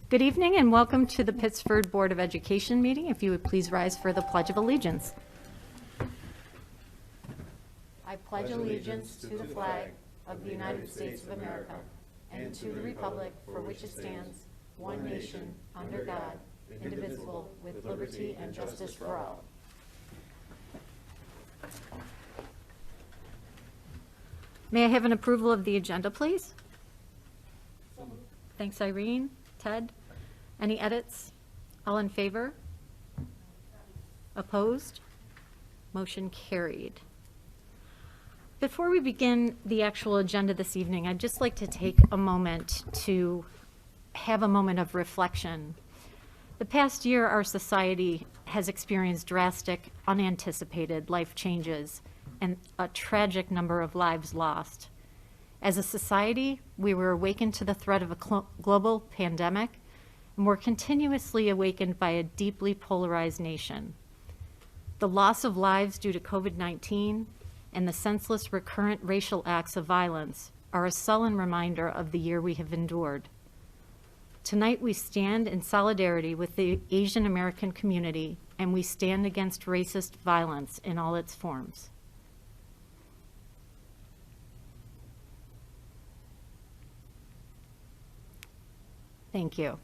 Good evening and welcome to the Pittsford Board of Education meeting. If you would please rise for the Pledge of Allegiance. I pledge allegiance to the flag of the United States of America and to the republic for which it stands, one nation, under God, indivisible, with liberty and justice for all. May I have an approval of the agenda, please? Thanks, Irene. Ted? Any edits? All in favor? Opposed? Motion carried. Before we begin the actual agenda this evening, I'd just like to take a moment to have a moment of reflection. The past year, our society has experienced drastic, unanticipated life changes and a tragic number of lives lost. As a society, we were awakened to the threat of a global pandemic, and we're continuously awakened by a deeply polarized nation. The loss of lives due to COVID-19 and the senseless recurrent racial acts of violence are a sullen reminder of the year we have endured. Tonight, we stand in solidarity with the Asian American community, and we stand against racist violence in all its forms. Thank you.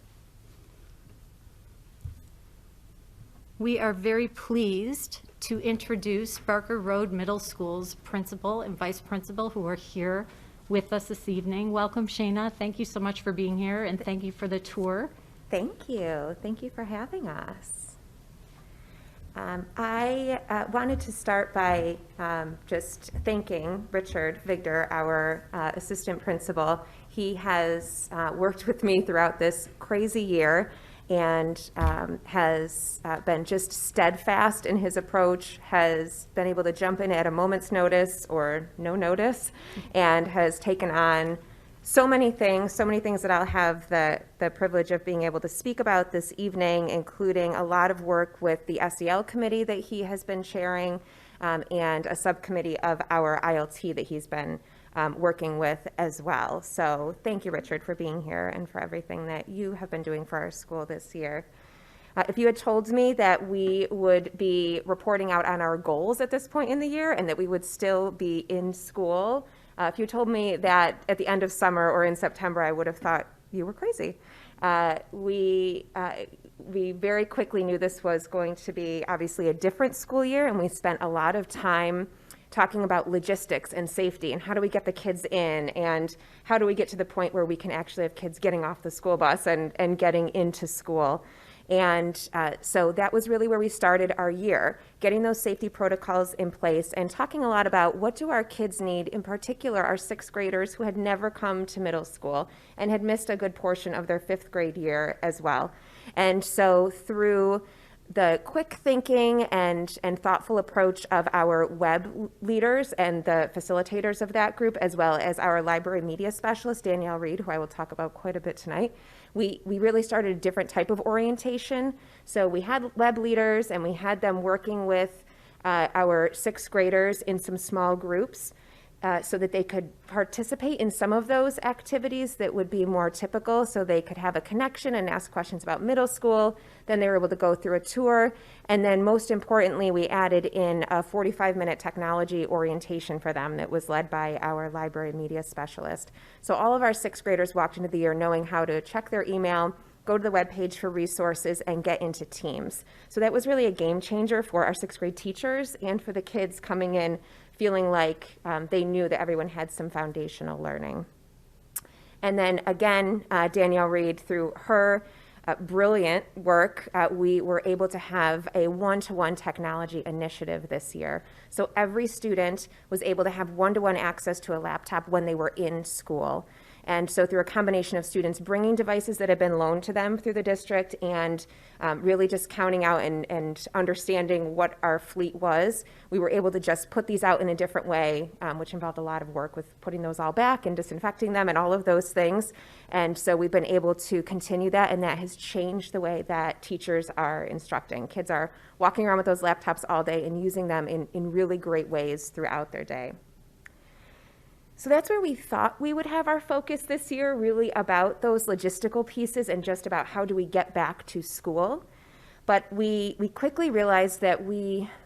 We are very pleased to introduce Barker Road Middle School's principal and vice principal who are here with us this evening. Welcome, Shayna. Thank you so much for being here, and thank you for the tour. Thank you. Thank you for having us. I wanted to start by just thanking Richard Vigder, our assistant principal. He has worked with me throughout this crazy year and has been just steadfast in his approach, has been able to jump in at a moment's notice or no notice, and has taken on so many things that I'll have the privilege of being able to speak about this evening, including a lot of work with the SEL committee that he has been chairing and a subcommittee of our ILT that he's been working with as well. So thank you, Richard, for being here and for everything that you have been doing for our school this year. If you had told me that we would be reporting out on our goals at this point in the year and that we would still be in school, if you told me that at the end of summer or in September, I would have thought you were crazy. We very quickly knew this was going to be obviously a different school year, and we spent a lot of time talking about logistics and safety and how do we get the kids in and how do we get to the point where we can actually have kids getting off the school bus and getting into school. And so that was really where we started our year, getting those safety protocols in place and talking a lot about what do our kids need, in particular our sixth graders who had never come to middle school and had missed a good portion of their fifth grade year as well. And so through the quick thinking and thoughtful approach of our web leaders and the facilitators of that group, as well as our library media specialist, Danielle Reed, who I will talk about quite a bit tonight, we really started a different type of orientation. So we had web leaders and we had them working with our sixth graders in some small groups so that they could participate in some of those activities that would be more typical, so they could have a connection and ask questions about middle school. Then they were able to go through a tour. And then most importantly, we added in a 45-minute technology orientation for them that was led by our library media specialist. So all of our sixth graders walked into the year knowing how to check their email, go to the webpage for resources, and get into Teams. So that was really a game changer for our sixth grade teachers and for the kids coming in feeling like they knew that everyone had some foundational learning. And then again, Danielle Reed, through her brilliant work, we were able to have a one-to-one technology initiative this year. So every student was able to have one-to-one access to a laptop when they were in school. And so through a combination of students bringing devices that had been loaned to them through the district and really just counting out and understanding what our fleet was, we were able to just put these out in a different way, which involved a lot of work with putting those all back and disinfecting them and all of those things. And so we've been able to continue that, and that has changed the way that teachers are instructing. Kids are walking around with those laptops all day and using them in really great ways throughout their day. So that's where we thought we would have our focus this year, really about those logistical pieces and just about how do we get back to school. But we quickly realized that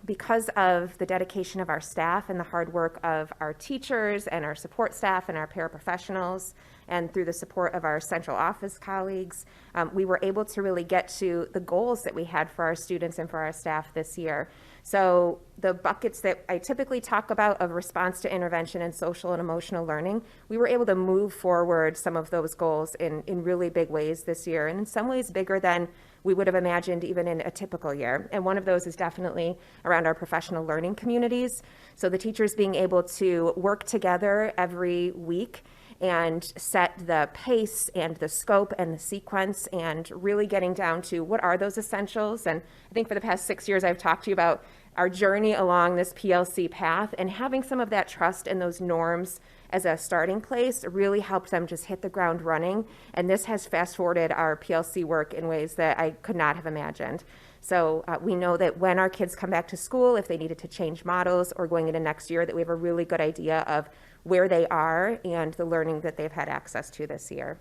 because of the dedication of our staff and the hard work of our teachers and our support staff and our paraprofessionals, and through the support of our central office colleagues, we were able to really get to the goals that we had for our students and for our staff this year. So the buckets that I typically talk about of response to intervention and social and emotional learning, we were able to move forward some of those goals in really big ways this year, and in some ways bigger than we would have imagined even in a typical year. And one of those is definitely around our professional learning communities. So the teachers being able to work together every week and set the pace and the scope and the sequence and really getting down to what are those essentials. And I think for the past 6 years, I've talked to you about our journey along this PLC path, and having some of that trust and those norms as a starting place really helped them just hit the ground running. And this has fast forwarded our PLC work in ways that I could not have imagined. So we know that when our kids come back to school, if they needed to change models or going into next year, that we have a really good idea of where they are and the learning that they've had access to this year.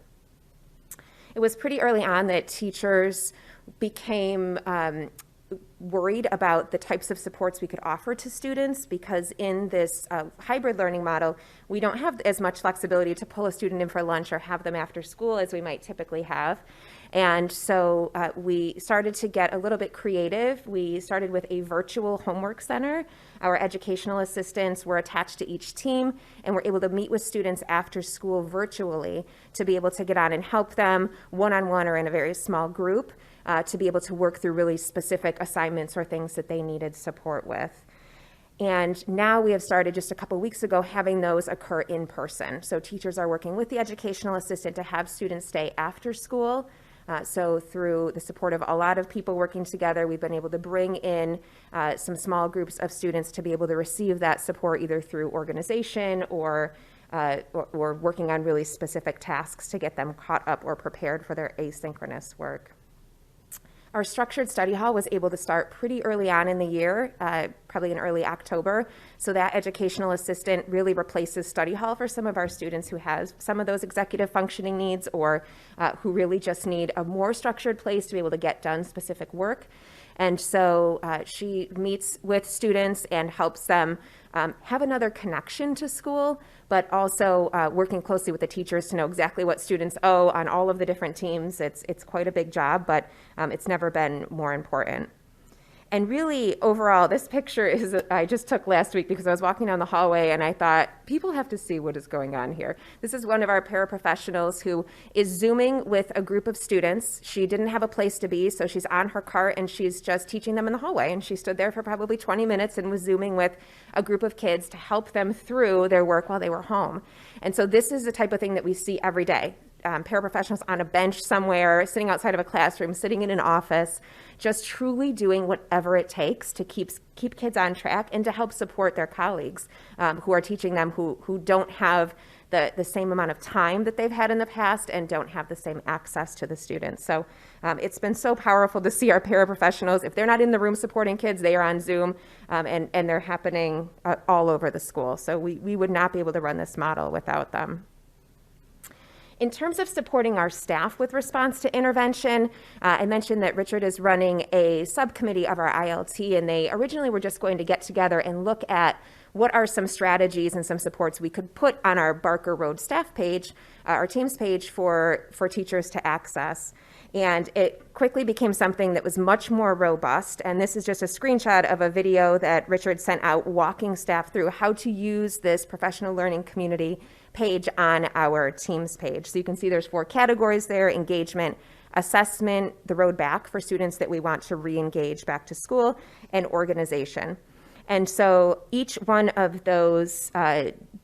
It was pretty early on that teachers became worried about the types of supports we could offer to students, because in this hybrid learning model, we don't have as much flexibility to pull a student in for lunch or have them after school as we might typically have. And so we started to get a little bit creative. We started with a virtual homework center. Our educational assistants were attached to each team, and we're able to meet with students after school virtually to be able to get on and help them one-on-one or in a very small group to be able to work through really specific assignments or things that they needed support with. And now we have started just a couple weeks ago having those occur in person. So teachers are working with the educational assistant to have students stay after school. So through the support of a lot of people working together, we've been able to bring in some small groups of students to be able to receive that support either through organization or working on really specific tasks to get them caught up or prepared for their asynchronous work. Our structured study hall was able to start pretty early on in the year, probably in early October. So that educational assistant really replaces study hall for some of our students who have some of those executive functioning needs or who really just need a more structured place to be able to get done specific work. And so she meets with students and helps them have another connection to school, but also working closely with the teachers to know exactly what students owe on all of the different teams. It's quite a big job, but it's never been more important. And really, overall, this picture I just took last week because I was walking down the hallway and I thought, people have to see what is going on here. This is one of our paraprofessionals who is Zooming with a group of students. She didn't have a place to be, so she's on her cart and she's just teaching them in the hallway. And she stood there for probably 20 minutes and was Zooming with a group of kids to help them through their work while they were home. And so this is the type of thing that we see every day. Paraprofessionals on a bench somewhere, sitting outside of a classroom, sitting in an office, just truly doing whatever it takes to keep kids on track and to help support their colleagues who are teaching them, who don't have the same amount of time that they've had in the past and don't have the same access to the students. So it's been so powerful to see our paraprofessionals. If they're not in the room supporting kids, they are on Zoom, and they're happening all over the school. So we would not be able to run this model without them. In terms of supporting our staff with response to intervention, I mentioned that Richard is running a subcommittee of our ILT, and they originally were just going to get together and look at what are some strategies and some supports we could put on our Barker Road staff page, our Teams page for teachers to access. And it quickly became something that was much more robust. And this is just a screenshot of a video that Richard sent out walking staff through how to use this professional learning community page on our Teams page. So you can see there's 4 categories there: engagement, assessment, the road back for students that we want to re-engage back to school, and organization. And so each one of those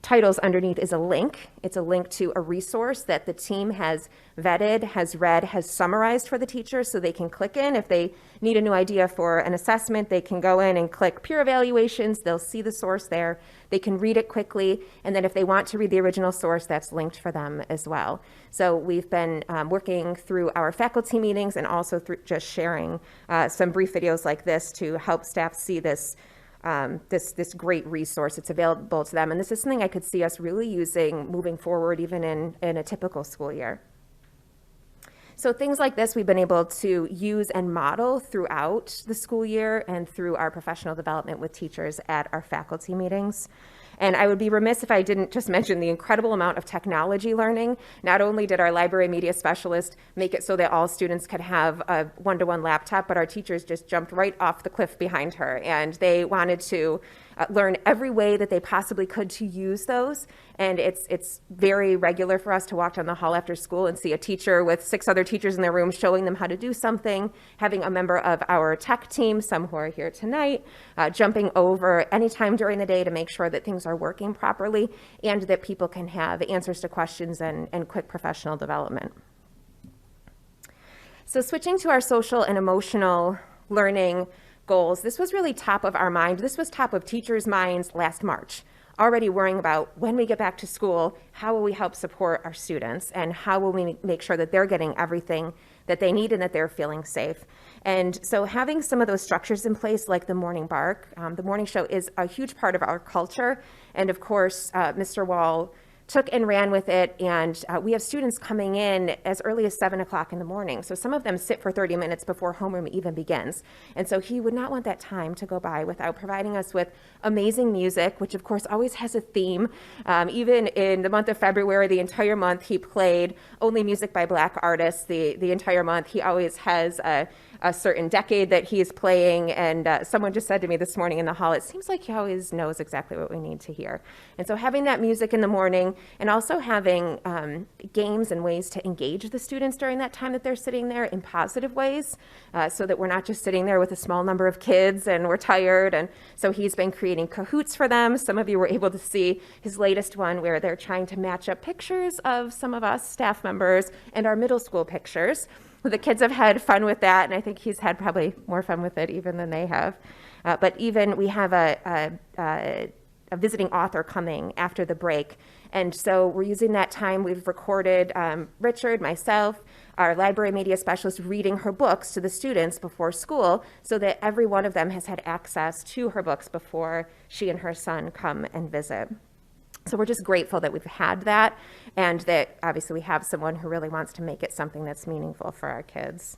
titles underneath is a link. It's a link to a resource that the team has vetted, has read, has summarized for the teachers so they can click in. If they need a new idea for an assessment, they can go in and click peer evaluations. They'll see the source there. They can read it quickly. And then if they want to read the original source, that's linked for them as well. So we've been working through our faculty meetings and also through just sharing some brief videos like this to help staff see this this great resource that's available to them. And this is something I could see us really using moving forward, even in a typical school year. So things like this we've been able to use and model throughout the school year and through our professional development with teachers at our faculty meetings. And I would be remiss if I didn't just mention the incredible amount of technology learning. Not only did our library media specialist make it so that all students could have a one-to-one laptop, but our teachers just jumped right off the cliff behind her. And they wanted to learn every way that they possibly could to use those. And it's very regular for us to walk down the hall after school and see a teacher with 6 other teachers in their room showing them how to do something, having a member of our tech team, some who are here tonight, jumping over anytime during the day to make sure that things are working properly and that people can have answers to questions and quick professional development. So switching to our social and emotional learning goals, this was really top of our mind. This was top of teachers' minds last March, already worrying about when we get back to school, how will we help support our students and how will we make sure that they're getting everything that they need and that they're feeling safe. And so having some of those structures in place, like the morning bark, the morning show is a huge part of our culture. And of course, Mr. Wall took and ran with it, and we have students coming in as early as 7 o'clock in the morning. So some of them sit for 30 minutes before homeroom even begins. And so he would not want that time to go by without providing us with amazing music, which of course always has a theme. Even in the month of February, the entire month, he played only music by Black artists. The entire month, he always has a certain decade that he is playing. And someone just said to me this morning in the hall, it seems like he always knows exactly what we need to hear. And so having that music in the morning and also having games and ways to engage the students during that time that they're sitting there in positive ways, so that we're not just sitting there with a small number of kids and we're tired. And so he's been creating Kahoots for them. Some of you were able to see his latest one where they're trying to match up pictures of some of us staff members and our middle school pictures. The kids have had fun with that, and I think he's had probably more fun with it even than they have. But even we have a visiting author coming after the break. And so we're using that time. We've recorded Richard, myself, our library media specialist reading her books to the students before school so that every one of them has had access to her books before she and her son come and visit. So we're just grateful that we've had that and that obviously we have someone who really wants to make it something that's meaningful for our kids.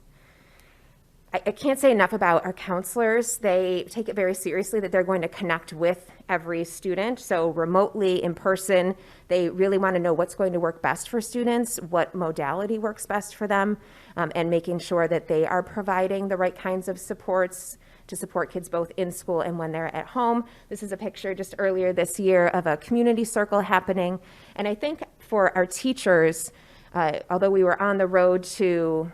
I can't say enough about our counselors. They take it very seriously that they're going to connect with every student. So remotely, in person, they really want to know what's going to work best for students, what modality works best for them, and making sure that they are providing the right kinds of supports to support kids both in school and when they're at home. This is a picture just earlier this year of a community circle happening. And I think for our teachers, although we were on the road to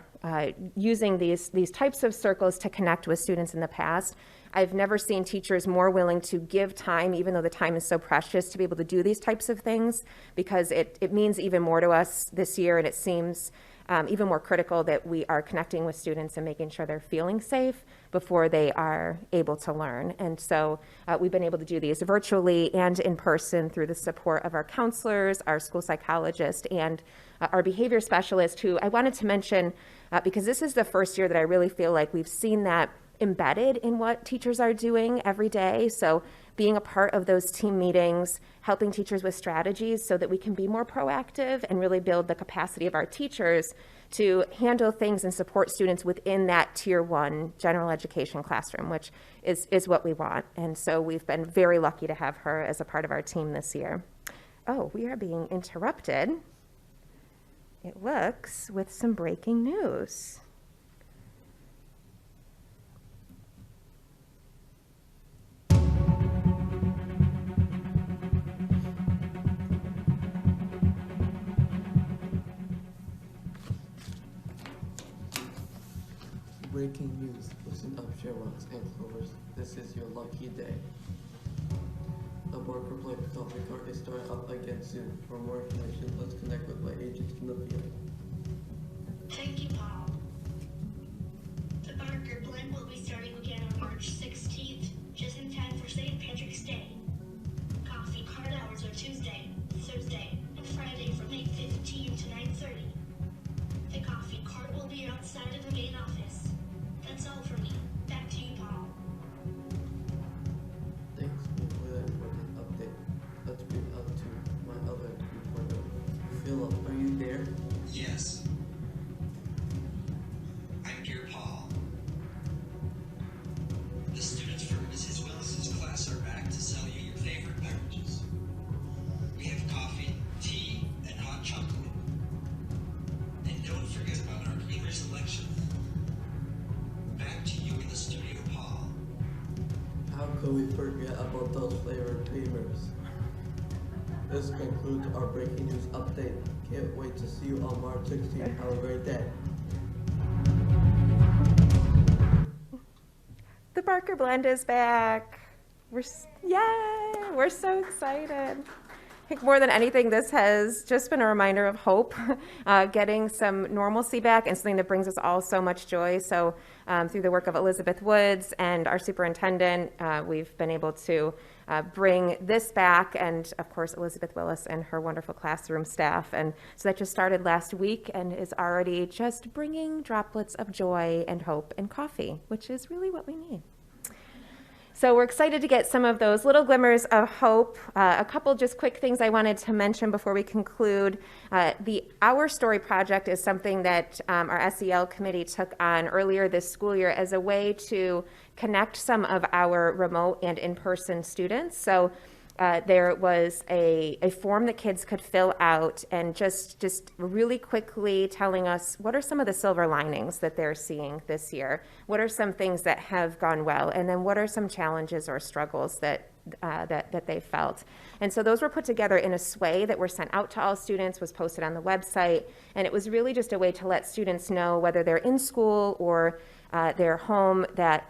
using these types of circles to connect with students in the past, I've never seen teachers more willing to give time, even though the time is so precious, to be able to do these types of things, because it means even more to us this year, and it seems even more critical that we are connecting with students and making sure they're feeling safe before they are able to learn. And so we've been able to do these virtually and in person through the support of our counselors, our school psychologist, and our behavior specialist, who I wanted to mention because this is the first year that I really feel like we've seen that embedded in what teachers are doing every day. So being a part of those team meetings, helping teachers with strategies so that we can be more proactive and really build the capacity of our teachers to handle things and support students within that tier 1 general education classroom, which is what we want. And so we've been very lucky to have her as a part of our team this year. Oh, we are being interrupted. It looks with some breaking news. Breaking news. Listen up, Sherlocks and Clovers. This is your lucky day. The board complaint coffee cart is starting up again soon. For more information, let's connect with my agent in the field. Thank you, Paul. The Barker blend will be starting again on March 16th, just in time for St. Patrick's Day. Coffee cart hours are Tuesday, Thursday, and Friday from 8:15 to 9:30. The coffee cart will be outside of the main office. That's all for me. Back to you, Paul. Yes. I'm Dear Paul. The students from Mrs. Willis's class are back to sell you your favorite beverages. We have coffee, tea, and hot chocolate. And don't forget about our creamer selection. Back to you in the studio, Paul. How could we forget about those flavored creamers? This concludes our breaking news update. Can't wait to see you on March 16th. Have a great day. The Barker Blend is back. Yay! We're so excited. I think more than anything, this has just been a reminder of hope, getting some normalcy back and something that brings us all so much joy. So through the work of Elizabeth Woods and our superintendent, we've been able to bring this back, and of course Elizabeth Willis and her wonderful classroom staff. And so that just started last week and is already just bringing droplets of joy and hope and coffee, which is really what we need. So we're excited to get some of those little glimmers of hope. A couple just quick things I wanted to mention before we conclude. The Our Story project is something that our SEL committee took on earlier this school year as a way to connect some of our remote and in-person students. So there was a form that kids could fill out and just really quickly telling us what are some of the silver linings that they're seeing this year, what are some things that have gone well, and then what are some challenges or struggles that they felt. And so those were put together in a sway that were sent out to all students, was posted on the website, and it was really just a way to let students know, whether they're in school or they're home, that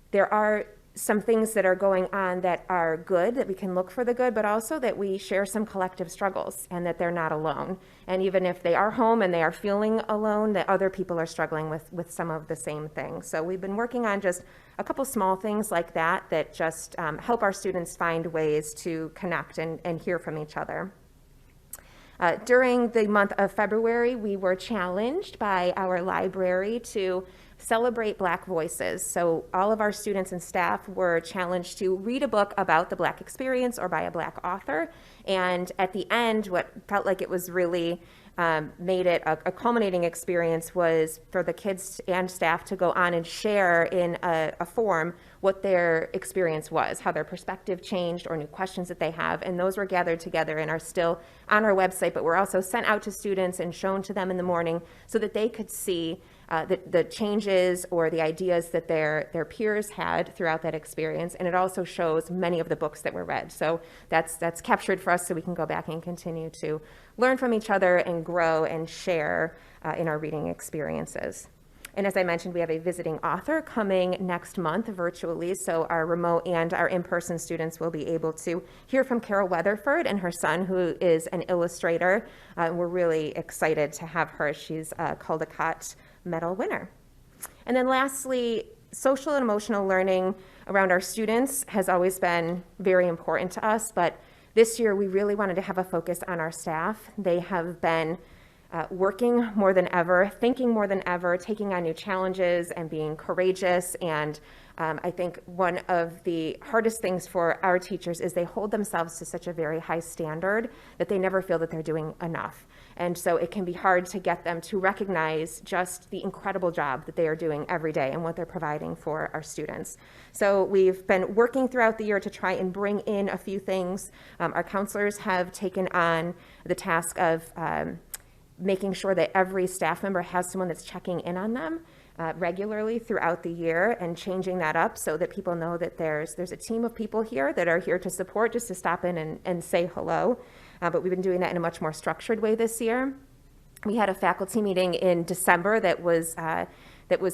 there are some things that are going on that are good, that we can look for the good, but also that we share some collective struggles and that they're not alone. And even if they are home and they are feeling alone, that other people are struggling with some of the same things. So we've been working on just a couple small things like that just help our students find ways to connect and hear from each other. During the month of February, we were challenged by our library to celebrate Black voices. So all of our students and staff were challenged to read a book about the Black experience or by a Black author. And at the end, what felt like it was really made it a culminating experience was for the kids and staff to go on and share in a form what their experience was, how their perspective changed, or new questions that they have. And those were gathered together and are still on our website, but were also sent out to students and shown to them in the morning so that they could see the changes or the ideas that their peers had throughout that experience. And it also shows many of the books that were read. So that's captured for us so we can go back and continue to learn from each other and grow and share in our reading experiences. And as I mentioned, we have a visiting author coming next month virtually, so our remote and our in-person students will be able to hear from Carol Weatherford and her son, who is an illustrator. We're really excited to have her. She's a Caldecott Medal winner. And then lastly, social and emotional learning around our students has always been very important to us, but this year we really wanted to have a focus on our staff. They have been working more than ever, thinking more than ever, taking on new challenges and being courageous. And I think one of the hardest things for our teachers is they hold themselves to such a very high standard that they never feel that they're doing enough. And so it can be hard to get them to recognize just the incredible job that they are doing every day and what they're providing for our students. So we've been working throughout the year to try and bring in a few things. Our counselors have taken on the task of making sure that every staff member has someone that's checking in on them regularly throughout the year, and changing that up so that people know that there's a team of people here that are here to support, just to stop in and say hello. But we've been doing that in a much more structured way this year. We had a faculty meeting in December that was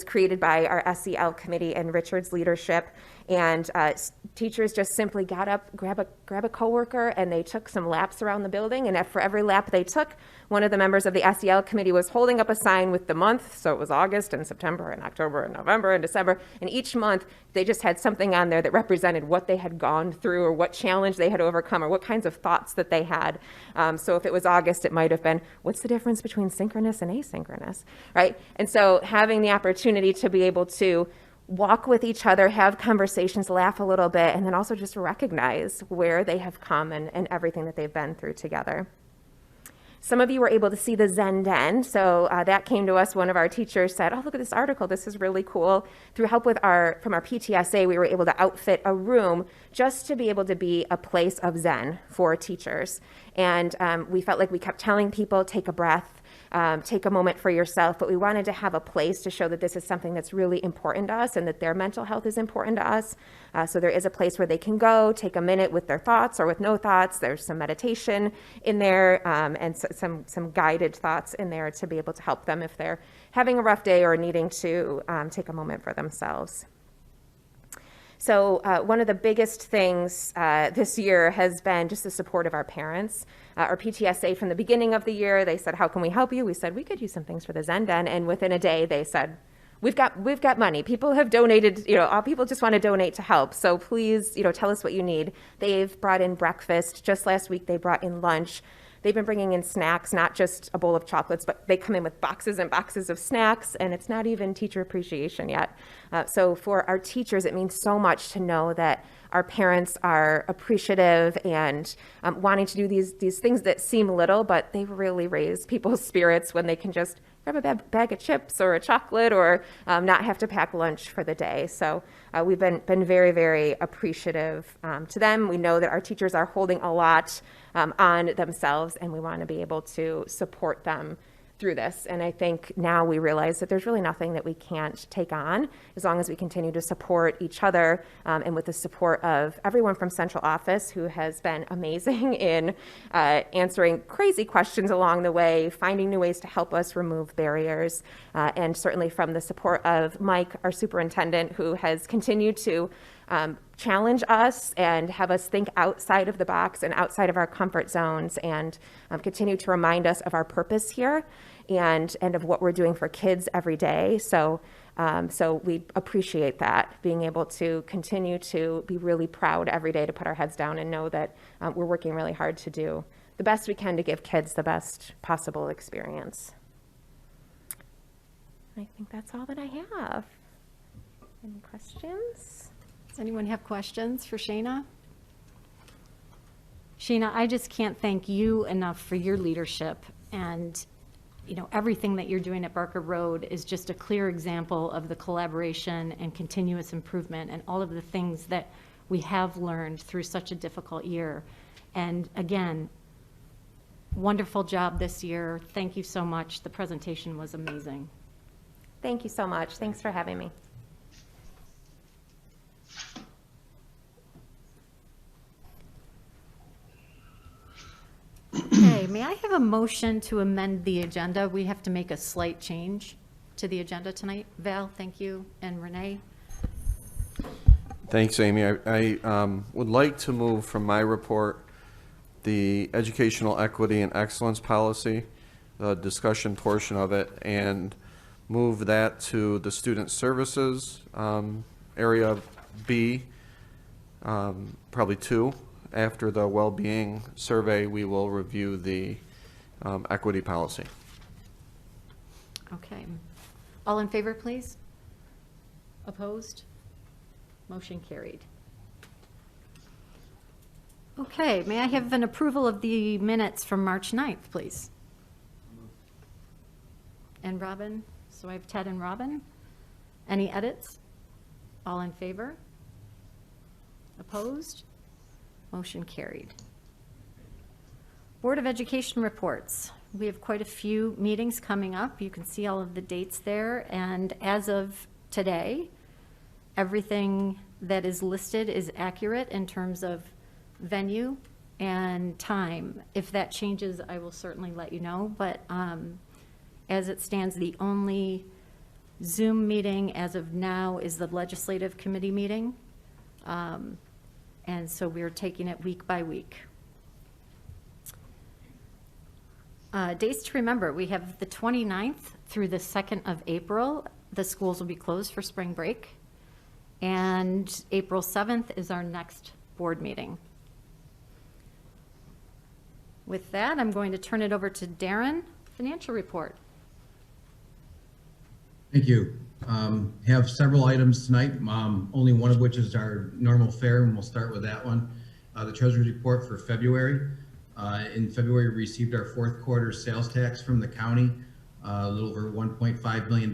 created by our SEL committee and Richard's leadership, and teachers just simply got up, grab a coworker, and they took some laps around the building. And for every lap they took, one of the members of the SEL committee was holding up a sign with the month. So it was August and September and October and November and December. And each month they just had something on there that represented what they had gone through or what challenge they had overcome or what kinds of thoughts that they had. So if it was August, it might have been, what's the difference between synchronous and asynchronous, right? And so having the opportunity to be able to walk with each other, have conversations, laugh a little bit, and then also just recognize where they have come and everything that they've been through together. Some of you were able to see the Zen Den, so that came to us. One of our teachers said, "Oh, look at this article. This is really cool." Through help from our PTSA, we were able to outfit a room just to be able to be a place of Zen for teachers. And we felt like we kept telling people, take a breath, take a moment for yourself, but we wanted to have a place to show that this is something that's really important to us and that their mental health is important to us. So there is a place where they can go, take a minute with their thoughts or with no thoughts. There's some meditation in there and some guided thoughts in there to be able to help them if they're having a rough day or needing to take a moment for themselves. So one of the biggest things this year has been just the support of our parents. Our PTSA from the beginning of the year, they said, "How can we help you?" We said, "We could use some things for the Zen Den." And within a day, they said, we've got money. People have donated, all people just want to donate to help. So please, tell us what you need. They've brought in breakfast. Just last week, they brought in lunch. They've been bringing in snacks, not just a bowl of chocolates, but they come in with boxes and boxes of snacks, and it's not even teacher appreciation yet. So for our teachers, it means so much to know that our parents are appreciative and wanting to do these things that seem little, but they really raise people's spirits when they can just grab a bag of chips or a chocolate or not have to pack lunch for the day. So we've been very, very appreciative to them. We know that our teachers are holding a lot on themselves, and we want to be able to support them through this. And I think now we realize that there's really nothing that we can't take on as long as we continue to support each other and with the support of everyone from central office who has been amazing in answering crazy questions along the way, finding new ways to help us remove barriers, and certainly from the support of Mike, our superintendent, who has continued to challenge us and have us think outside of the box and outside of our comfort zones and continue to remind us of our purpose here and of what we're doing for kids every day. So we appreciate that, being able to continue to be really proud every day to put our heads down and know that we're working really hard to do the best we can to give kids the best possible experience. I think that's all that I have. Any questions? Does anyone have questions for Shayna? Shayna, I just can't thank you enough for your leadership, and everything that you're doing at Barker Road is just a clear example of the collaboration and continuous improvement and all of the things that we have learned through such a difficult year. And again, wonderful job this year. Thank you so much. The presentation was amazing. Thank you so much. Thanks for having me. Okay, may I have a motion to amend the agenda? We have to make a slight change to the agenda tonight. Val, thank you, and Renee. Thanks, Amy. I would like to move from my report the educational equity and excellence policy, the discussion portion of it, and move that to the student services area B, probably 2. After the well-being survey, we will review the equity policy. Okay. All in favor, please? Opposed? Motion carried. Okay, may I have an approval of the minutes from March 9th, please? And Robin? So I have Ted and Robin. Any edits? All in favor? Opposed? Motion carried. Board of Education reports. We have quite a few meetings coming up. You can see all of the dates there. And as of today, everything that is listed is accurate in terms of venue and time. If that changes, I will certainly let you know. But as it stands, the only Zoom meeting as of now is the legislative committee meeting. And so we're taking it week by week. Dates to remember, we have the 29th through the 2nd of April. The schools will be closed for spring break. And April 7th is our next board meeting. With that, I'm going to turn it over to Darren, financial report. Thank you. Have several items tonight, only one of which is our normal fare, and we'll start with that one. The Treasurer's report for February. In February, we received our fourth quarter sales tax from the county, a little over $1.5 million.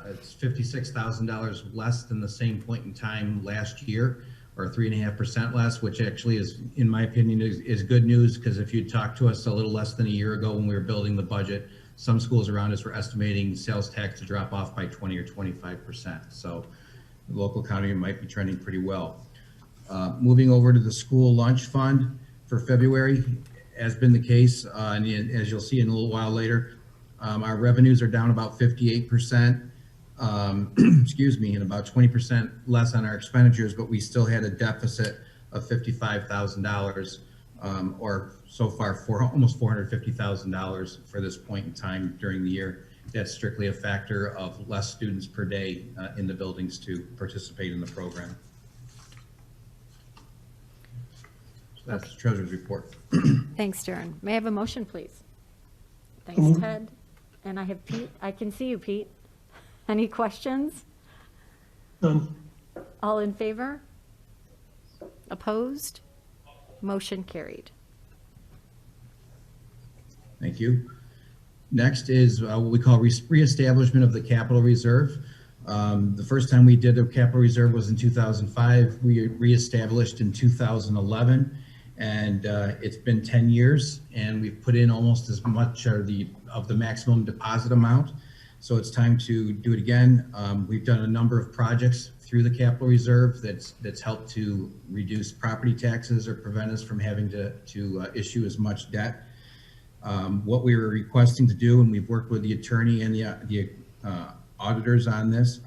It's $56,000 less than the same point in time last year, or 3.5% less, which actually is, in my opinion, is good news, because if you'd talked to us a little less than a year ago when we were building the budget, some schools around us were estimating sales tax to drop off by 20 or 25%. So the local economy might be trending pretty well. Moving over to the school lunch fund for February, has been the case, and as you'll see in a little while later, our revenues are down about 58%, excuse me, and about 20% less on our expenditures, but we still had a deficit of $55,000, or so far for almost $450,000 for this point in time during the year. That's strictly a factor of less students per day in the buildings to participate in the program. So that's the treasurer's report. Thanks, Darren. May I have a motion, please? Thanks, Ted. And I have Pete. I can see you, Pete. Any questions? None. All in favor? Opposed? Motion carried. Thank you. Next is what we call reestablishment of the capital reserve. The first time we did a capital reserve was in 2005. We reestablished in 2011, and it's been 10 years, and we've put in almost as much of the maximum deposit amount. So it's time to do it again. We've done a number of projects through the capital reserve that's helped to reduce property taxes or prevent us from having to issue as much debt. What we were requesting to do, and we've worked with the attorney and the auditors on this,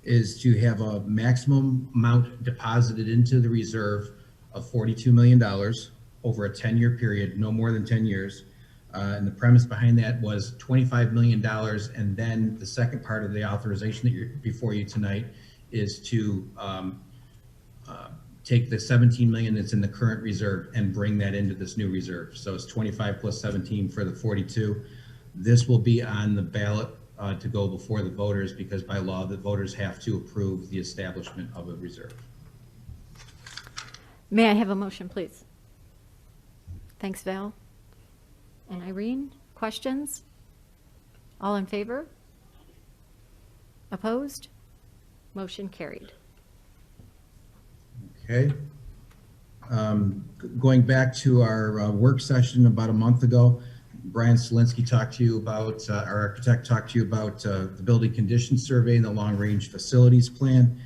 is to have a maximum amount deposited into the reserve of $42 million over a 10-year period, no more than 10 years. And the premise behind that was $25 million. And then the second part of the authorization that you're before you tonight is to take the 17 million that's in the current reserve and bring that into this new reserve. So it's 25 plus 17 for the 42. This will be on the ballot to go before the voters, because by law, the voters have to approve the establishment of a reserve. May I have a motion, please? Thanks, Val. And Irene, questions? All in favor? Opposed? Motion carried. Okay. Going back to our work session about a month ago, Brian Solinsky talked to you about, our architect talked to you about the building condition survey and the long-range facilities plan.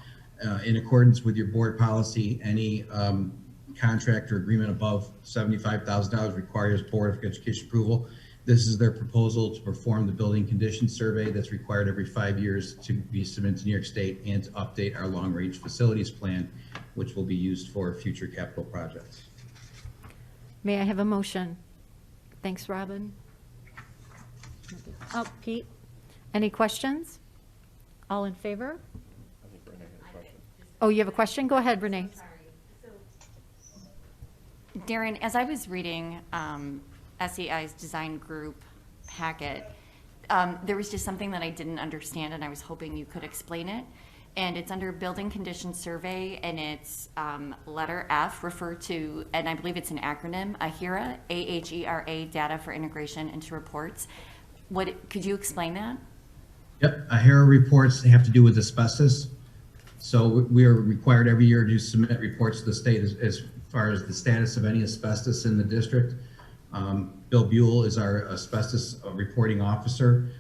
In accordance with your board policy, any contract or agreement above $75,000 requires Board of Education approval. This is their proposal to perform the building condition survey that's required every 5 years to be submitted to New York State, and to update our long-range facilities plan, which will be used for future capital projects. May I have a motion? Thanks, Robin. Oh, Pete, any questions? All in favor? Oh, you have a question? Go ahead, Renee. Darren, as I was reading SEI's design group packet, there was just something that I didn't understand, and I was hoping you could explain it. And it's under building condition survey, and it's letter F, refer to, and I believe it's an acronym, AHERA, AHERA, data for integration into reports. Could you explain that? Yep, AHERA reports have to do with asbestos. So we are required every year to submit reports to the state as far as the status of any asbestos in the district. Bill Buell is our asbestos reporting officer.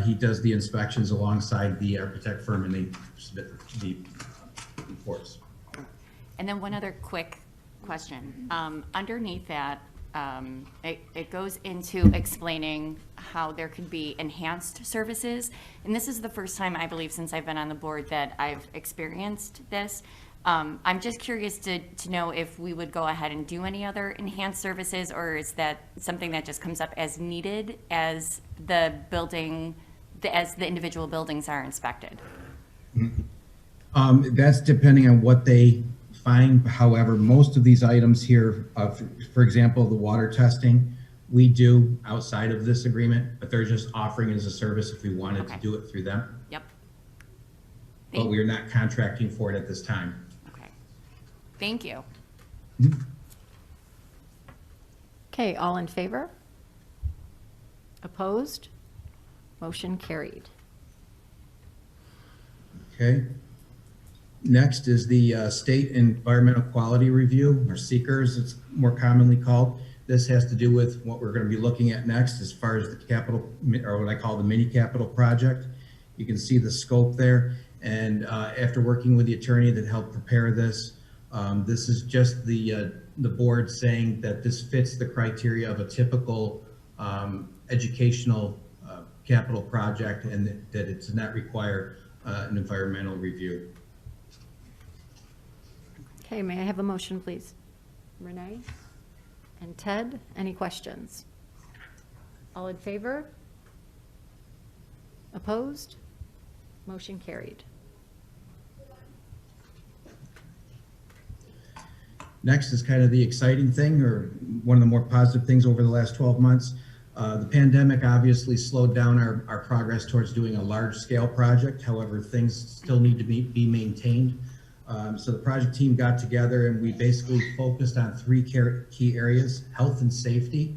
He does the inspections alongside the architect firm, and they submit the reports. And then one other quick question. Underneath that, it goes into explaining how there could be enhanced services. And this is the first time, I believe, since I've been on the board that I've experienced this. I'm just curious to know if we would go ahead and do any other enhanced services, or is that something that just comes up as needed as the building, as the individual buildings are inspected? That's depending on what they find. However, most of these items here, for example, the water testing, we do outside of this agreement, but they're just offering it as a service if we wanted to do it through them. Yep. But we are not contracting for it at this time. Okay. Thank you. Okay, all in favor? Opposed? Motion carried. Okay. Next is the State Environmental Quality Review, or SEEKRS, it's more commonly called. This has to do with what we're going to be looking at next as far as the capital, or what I call the mini capital project. You can see the scope there. And after working with the attorney that helped prepare this, this is just the board saying that this fits the criteria of a typical educational capital project, and that it does not require an environmental review. Okay, may I have a motion, please? Renee? And Ted, any questions? All in favor? Opposed? Motion carried. Next is kind of the exciting thing, or one of the more positive things over the last 12 months. The pandemic obviously slowed down our progress towards doing a large-scale project. However, things still need to be maintained. So the project team got together and we basically focused on three key areas: health and safety,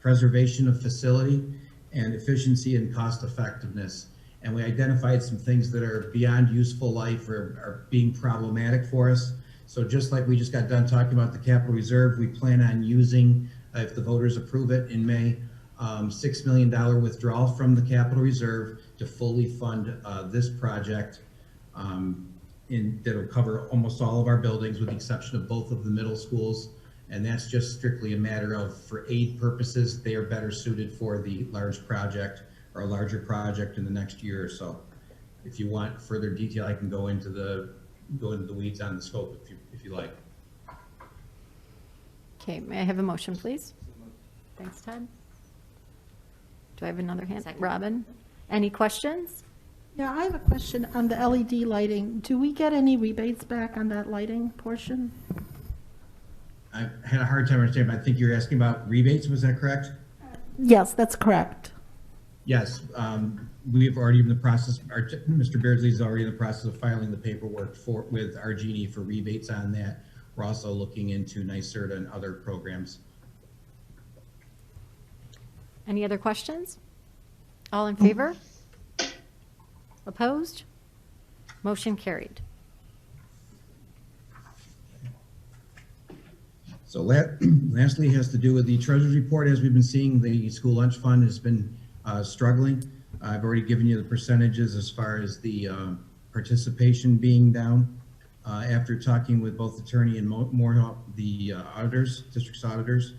preservation of facility, and efficiency and cost effectiveness. And we identified some things that are beyond useful life or are being problematic for us. So just like we just got done talking about the capital reserve, we plan on using, if the voters approve it in May, $6 million withdrawal from the capital reserve to fully fund this project. That'll cover almost all of our buildings with the exception of both of the middle schools. And that's just strictly a matter of, for aid purposes, they are better suited for the large project or a larger project in the next year or so. If you want further detail, I can go into the weeds on the scope if you like. Okay, may I have a motion, please? Thanks, Ted. Do I have another hand? Second. Robin? Any questions? Yeah, I have a question on the LED lighting. Do we get any rebates back on that lighting portion? I had a hard time understanding, but I think you're asking about rebates, was that correct? Yes, that's correct. Yes, we've already in the process, Mr. Beardsley is already in the process of filing the paperwork with RG&E for rebates on that. We're also looking into NYSERDA and other programs. Any other questions? All in favor? Opposed? Motion carried. So lastly has to do with the treasurer's report. As we've been seeing, the school lunch fund has been struggling. I've already given you the percentages as far as the participation being down. After talking with both attorney and the auditors, district's auditors,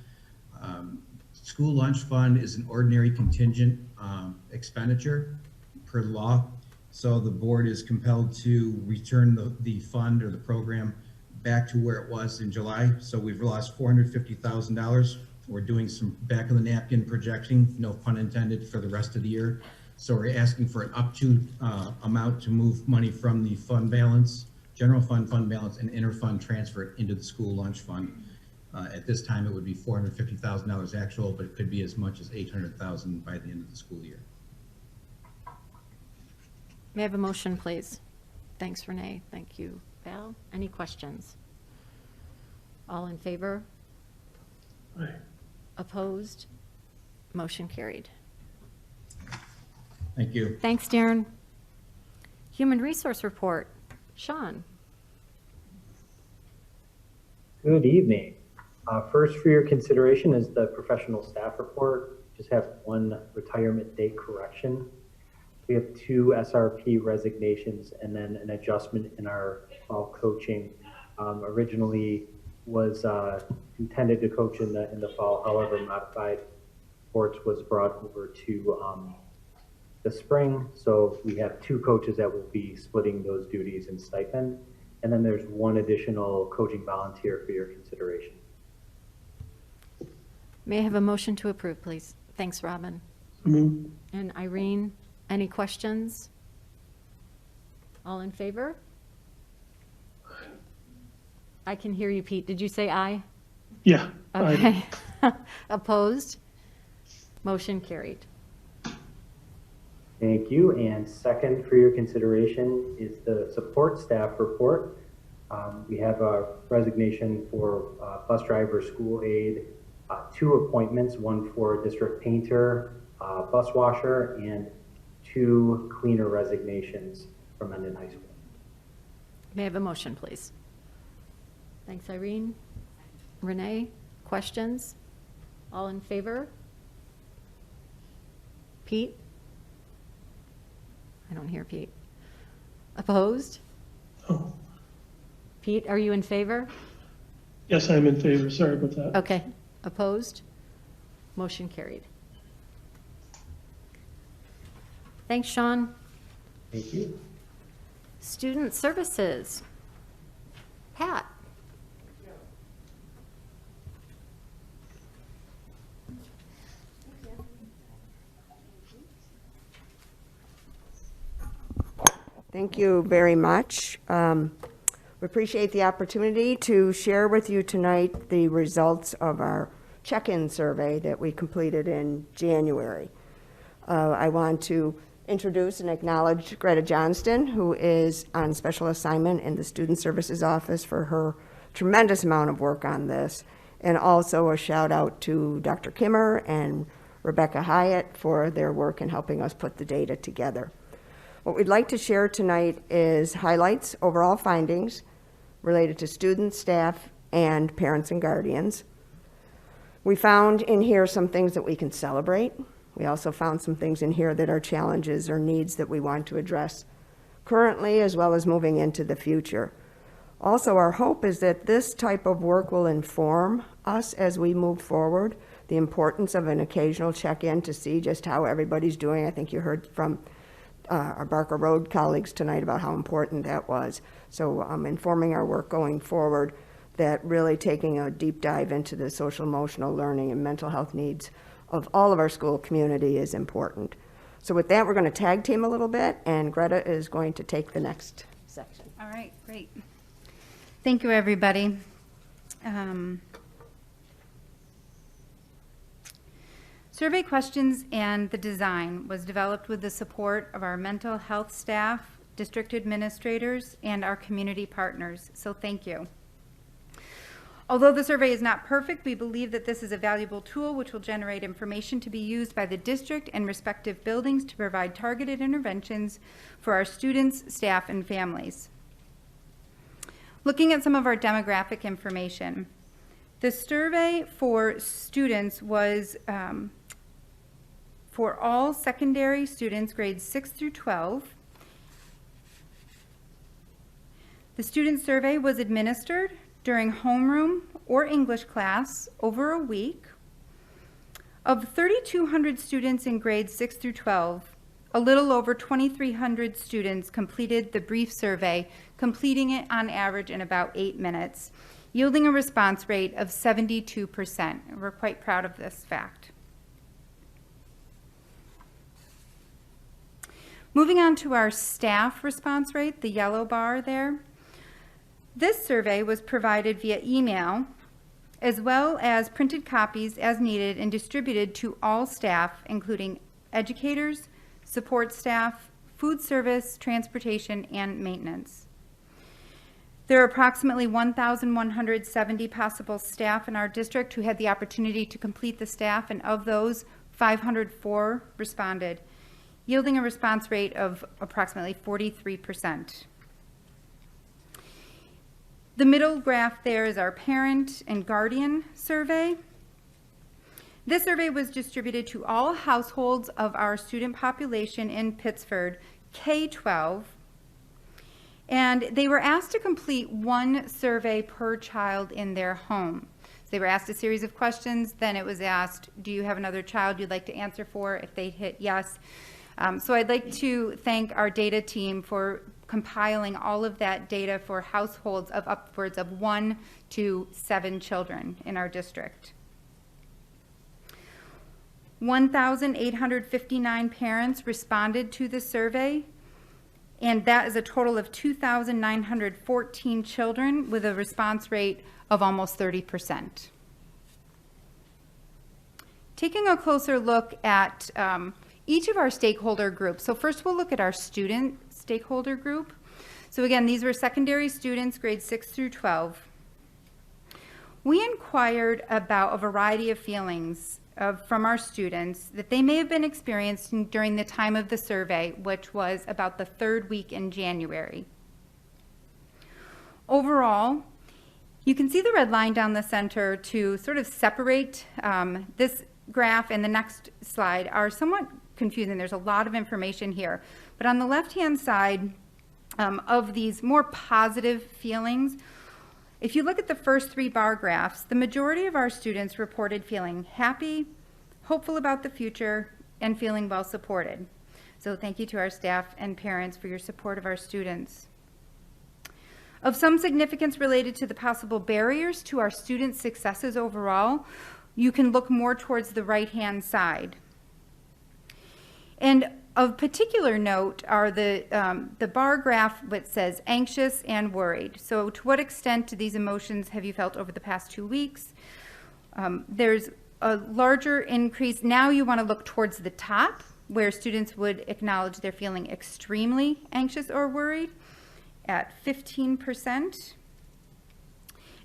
school lunch fund is an ordinary contingent expenditure per law. So the board is compelled to return the fund or the program back to where it was in July. So we've lost $450,000. We're doing some back of the napkin projecting, no pun intended, for the rest of the year. So we're asking for an up to amount to move money from the fund balance, general fund balance, and interfund transfer it into the school lunch fund. At this time, it would be $450,000 actual, but it could be as much as $800,000 by the end of the school year. May I have a motion, please? Thanks, Renee. Thank you, Val. Any questions? All in favor? Aye. Opposed? Motion carried. Thank you. Thanks, Darren. Human Resource Report. Sean? Good evening. First for your consideration is the professional staff report. Just have one retirement date correction. We have 2 SRP resignations and then an adjustment in our fall coaching. Originally was intended to coach in the fall, however, modified sports was brought over to the spring. So we have 2 coaches that will be splitting those duties and stipend. And then there's 1 additional coaching volunteer for your consideration. May I have a motion to approve, please? Thanks, Robin. So moved. And Irene, any questions? All in favor? I can hear you, Pete. Did you say aye? Yeah. Aye. Okay. Opposed? Motion carried. Thank you. And second for your consideration is the support staff report. We have a resignation for bus driver, school aide, 2 appointments, one for district painter, bus washer, and 2 cleaner resignations from Mendon High School. May I have a motion, please? Thanks, Irene. Renee, questions? All in favor? Pete? I don't hear Pete. Opposed? Oh, Pete, are you in favor? yes, I'm in favor. Sorry about that. Okay. Opposed? Motion carried. Thanks, Sean. Thank you. Student Services. Pat? Thank you very much. We appreciate the opportunity to share with you tonight the results of our check-in survey that we completed in January. I want to introduce and acknowledge Greta Johnston, who is on special assignment in the Student Services Office, for her tremendous amount of work on this, and also a shout out to Dr. Kimmer and Rebecca Hyatt for their work in helping us put the data together. What we'd like to share tonight is highlights, overall findings related to students, staff, and parents and guardians. We found in here some things that we can celebrate. We also found some things in here that are challenges or needs that we want to address currently as well as moving into the future. Also, our hope is that this type of work will inform us as we move forward, the importance of an occasional check-in to see just how everybody's doing. I think you heard from our Barker Road colleagues tonight about how important that was. So informing our work going forward, that really taking a deep dive into the social emotional learning and mental health needs of all of our school community is important. So with that, we're going to tag team a little bit, and Greta is going to take the next section. All right, great. Thank you, everybody. Survey questions and the design was developed with the support of our mental health staff, district administrators, and our community partners, so thank you. Although the survey is not perfect, we believe that this is a valuable tool which will generate information to be used by the district and respective buildings to provide targeted interventions for our students, staff, and families. Looking at some of our demographic information, the survey for students was for all secondary students, grades 6 through 12. The student survey was administered during homeroom or English class over a week. Of 3,200 students in grades 6 through 12, a little over 2,300 students completed the brief survey, completing it on average in about 8 minutes, yielding a response rate of 72%. We're quite proud of this fact. Moving on to our staff response rate, the yellow bar there. This survey was provided via email, as well as printed copies as needed and distributed to all staff, including educators, support staff, food service, transportation, and maintenance. There are approximately 1,170 possible staff in our district who had the opportunity to complete the staff, and of those, 504 responded, yielding a response rate of approximately 43%. The middle graph there is our parent and guardian survey. This survey was distributed to all households of our student population in Pittsford, K-12, and they were asked to complete one survey per child in their home. So they were asked a series of questions, then it was asked, do you have another child you'd like to answer for? If they hit yes. So I'd like to thank our data team for compiling all of that data for households of upwards of 1 to 7 children in our district. 1,859 parents responded to the survey, and that is a total of 2,914 children with a response rate of almost 30%. Taking a closer look at each of our stakeholder groups. So first we'll look at our student stakeholder group. So again, these were secondary students, grades 6 through 12. we inquired about a variety of feelings from our students that they may have been experiencing during the time of the survey, which was about the third week in January. Overall, you can see the red line down the center to sort of separate this graph and the next slide are somewhat confusing. There's a lot of information here. But on the left-hand side of these more positive feelings, if you look at the first 3 bar graphs, the majority of our students reported feeling happy, hopeful about the future, and feeling well supported. So thank you to our staff and parents for your support of our students. Of some significance related to the possible barriers to our students' successes overall, you can look more towards the right-hand side. And of particular note are the bar graph that says anxious and worried. So to what extent do these emotions have you felt over the past 2 weeks? There's a larger increase. Now you want to look towards the top where students would acknowledge they're feeling extremely anxious or worried at 15%.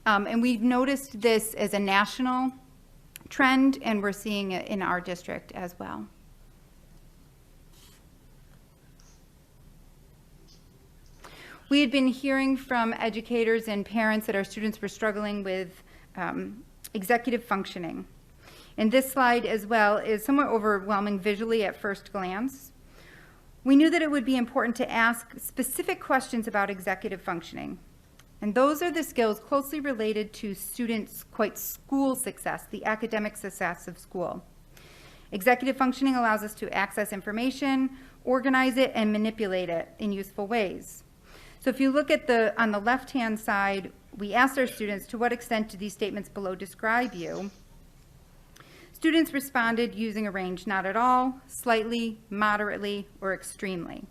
And we've noticed this as a national trend, and we're seeing it in our district as well. We had been hearing from educators and parents that our students were struggling with executive functioning. And this slide as well is somewhat overwhelming visually at first glance. We knew that it would be important to ask specific questions about executive functioning. And those are the skills closely related to students' school success, the academic success of school. Executive functioning allows us to access information, organize it, and manipulate it in useful ways. So if you look at on the left-hand side, we asked our students, to what extent do these statements below describe you? Students responded using a range: not at all, slightly, moderately, or extremely.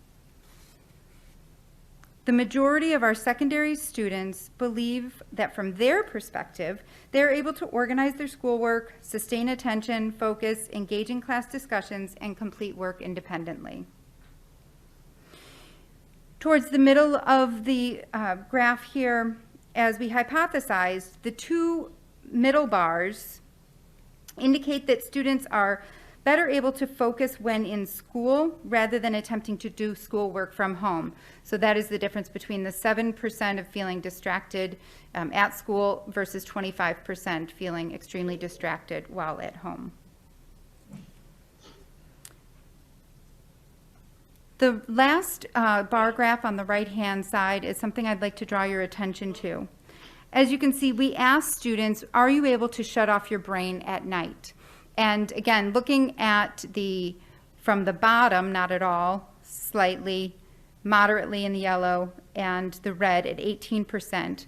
The majority of our secondary students believe that from their perspective, they're able to organize their schoolwork, sustain attention, focus, engage in class discussions, and complete work independently. Towards the middle of the graph here, as we hypothesized, the 2 middle bars indicate that students are better able to focus when in school rather than attempting to do schoolwork from home. So that is the difference between the 7% of feeling distracted at school versus 25% feeling extremely distracted while at home. The last bar graph on the right-hand side is something I'd like to draw your attention to. As you can see, we asked students, are you able to shut off your brain at night? And again, looking at from the bottom, not at all, slightly, moderately in the yellow, and the red at 18%,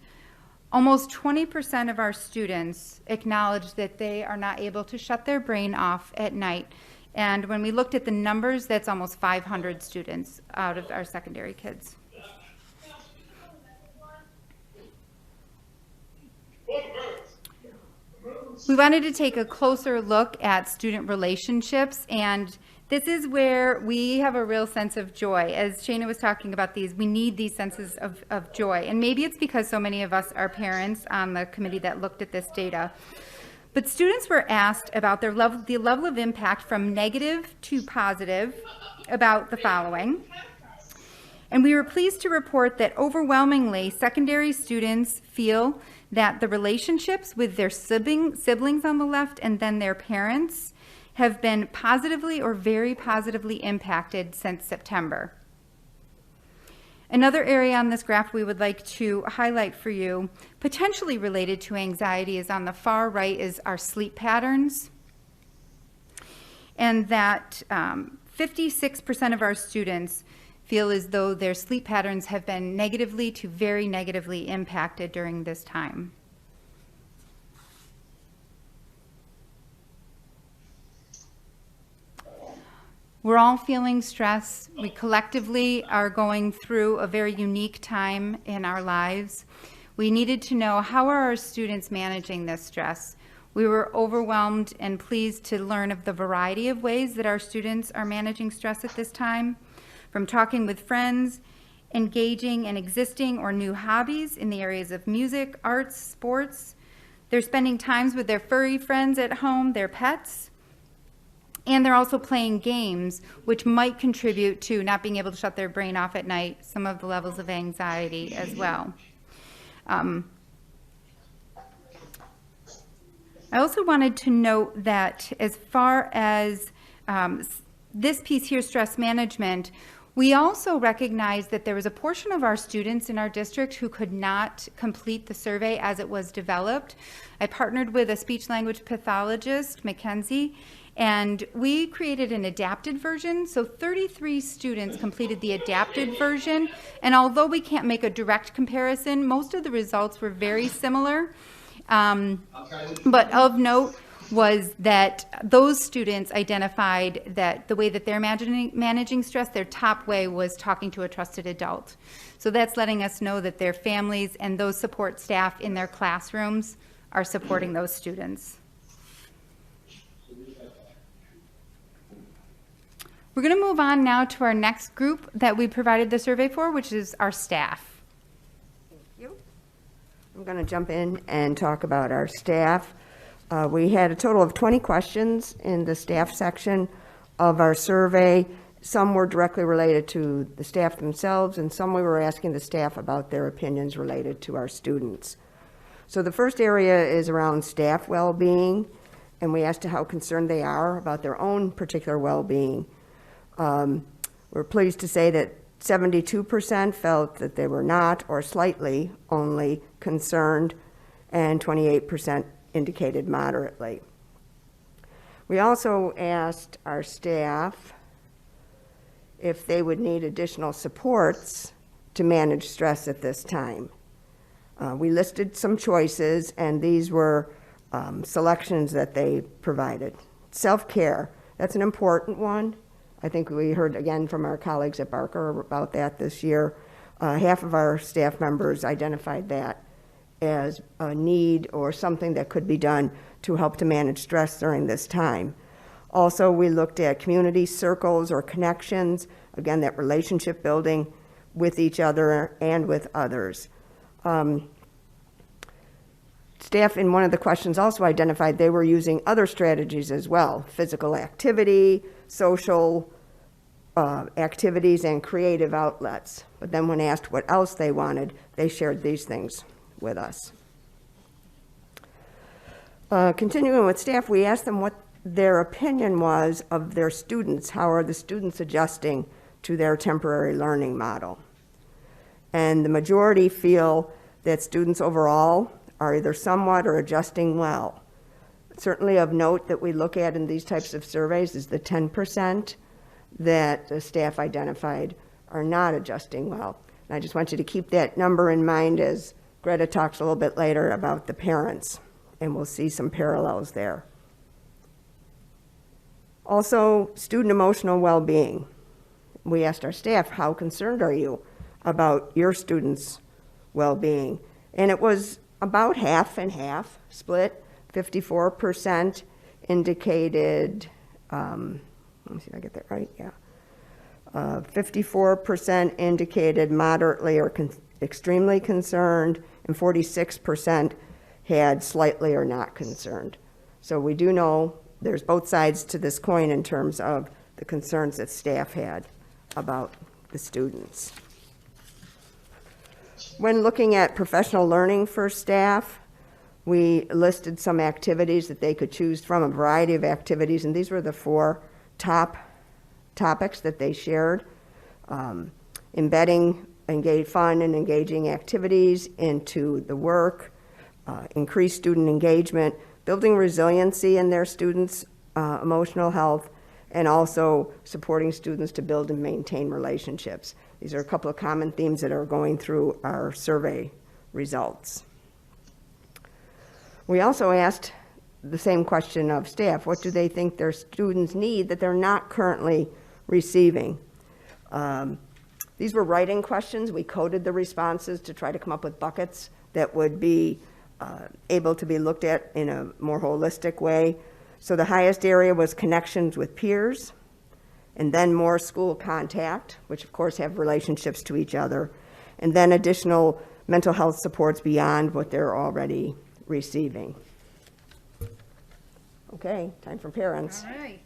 almost 20% of our students acknowledge that they are not able to shut their brain off at night. And when we looked at the numbers, that's almost 500 students out of our secondary kids. We wanted to take a closer look at student relationships, and this is where we have a real sense of joy. As Shana was talking about these, we need these senses of joy. And maybe it's because so many of us are parents on the committee that looked at this data. But students were asked about the level of impact from negative to positive about the following. And we were pleased to report that overwhelmingly secondary students feel that the relationships with their siblings on the left and then their parents have been positively or very positively impacted since September. Another area on this graph we would like to highlight for you, potentially related to anxiety, is on the far right is our sleep patterns. And that 56% of our students feel as though their sleep patterns have been negatively to very negatively impacted during this time. We're all feeling stress. We collectively are going through a very unique time in our lives. We needed to know, how are our students managing this stress? We were overwhelmed and pleased to learn of the variety of ways that our students are managing stress at this time, from talking with friends, engaging in existing or new hobbies in the areas of music, arts, sports. They're spending times with their furry friends at home, their pets, and they're also playing games, which might contribute to not being able to shut their brain off at night, some of the levels of anxiety as well. I also wanted to note that as far as this piece here, stress management, we also recognize that there was a portion of our students in our district who could not complete the survey as it was developed. I partnered with a speech language pathologist, Mackenzie, and we created an adapted version. So 33 students completed the adapted version, and although we can't make a direct comparison, most of the results were very similar. But of note was that those students identified that the way that they're managing stress, their top way was talking to a trusted adult. So that's letting us know that their families and those support staff in their classrooms are supporting those students. We're going to move on now to our next group that we provided the survey for, which is our staff. Thank you. I'm going to jump in and talk about our staff. We had a total of 20 questions in the staff section of our survey. Some were directly related to the staff themselves, and some we were asking the staff about their opinions related to our students. So the first area is around staff well-being, and we asked how concerned they are about their own particular well-being. We're pleased to say that 72% felt that they were not or slightly only concerned, and 28% indicated moderately. We also asked our staff if they would need additional supports to manage stress at this time. We listed some choices, and these were selections that they provided. Self-care, that's an important one. I think we heard again from our colleagues at Barker about that this year. Half of our staff members identified that as a need or something that could be done to help to manage stress during this time. Also, we looked at community circles or connections, again, that relationship building with each other and with others. Staff in one of the questions also identified they were using other strategies as well, physical activity, social activities, and creative outlets. But then when asked what else they wanted, they shared these things with us. Continuing with staff, we asked them what their opinion was of their students. How are the students adjusting to their temporary learning model? And the majority feel that students overall are either somewhat or adjusting well. Certainly of note that we look at in these types of surveys is the 10% that the staff identified are not adjusting well. And I just want you to keep that number in mind as Greta talks a little bit later about the parents, and we'll see some parallels there. Also, student emotional well-being. We asked our staff, how concerned are you about your students' well-being? And it was about half and half split. 54% indicated, let me see if I get that right, yeah. 54% indicated moderately or extremely concerned, and 46% had slightly or not concerned. So we do know there's both sides to this coin in terms of the concerns that staff had about the students. When looking at professional learning for staff, we listed some activities that they could choose from, a variety of activities, and these were the 4 top topics that they shared. Embedding fun and engaging activities into the work, increase student engagement, building resiliency in their students' emotional health, and also supporting students to build and maintain relationships. These are a couple of common themes that are going through our survey results. We also asked the same question of staff. What do they think their students need that they're not currently receiving? These were writing questions. We coded the responses to try to come up with buckets that would be able to be looked at in a more holistic way. So the highest area was connections with peers, and then more school contact, which of course have relationships to each other, and then additional mental health supports beyond what they're already receiving. Okay, time for parents. All right.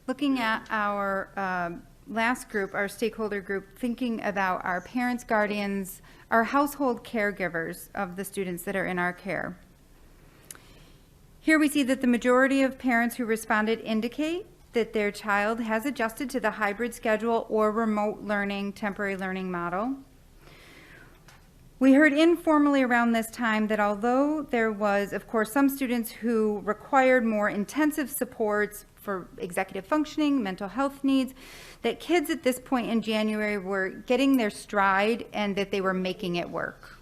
Looking at our last group, our stakeholder group, thinking about our parents, guardians, our household caregivers of the students that are in our care. Here we see that the majority of parents who responded indicate that their child has adjusted to the hybrid schedule or remote learning, temporary learning model. We heard informally around this time that although there was, of course, some students who required more intensive supports for executive functioning, mental health needs, that kids at this point in January were getting their stride and that they were making it work.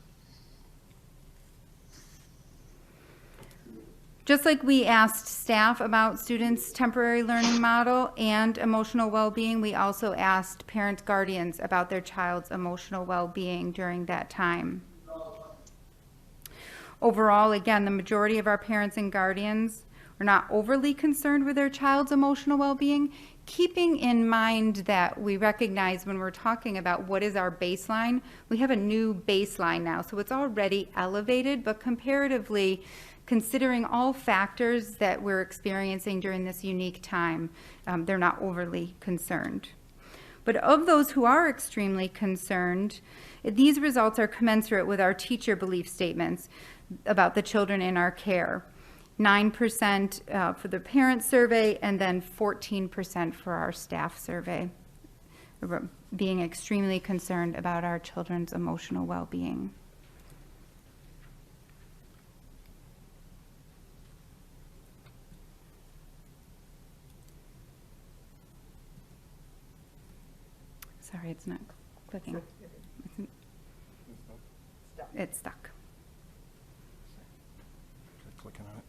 Just like we asked staff about students' temporary learning model and emotional well-being, we also asked parents, guardians about their child's emotional well-being during that time. Overall, again, the majority of our parents and guardians are not overly concerned with their child's emotional well-being, keeping in mind that we recognize when we're talking about what is our baseline, we have a new baseline now, so it's already elevated, but comparatively, considering all factors that we're experiencing during this unique time, they're not overly concerned. But of those who are extremely concerned, these results are commensurate with our teacher belief statements about the children in our care. 9% for the parent survey, and then 14% for our staff survey, being extremely concerned about our children's emotional well-being. Sorry, it's not clicking. It's stuck. Clicking on it.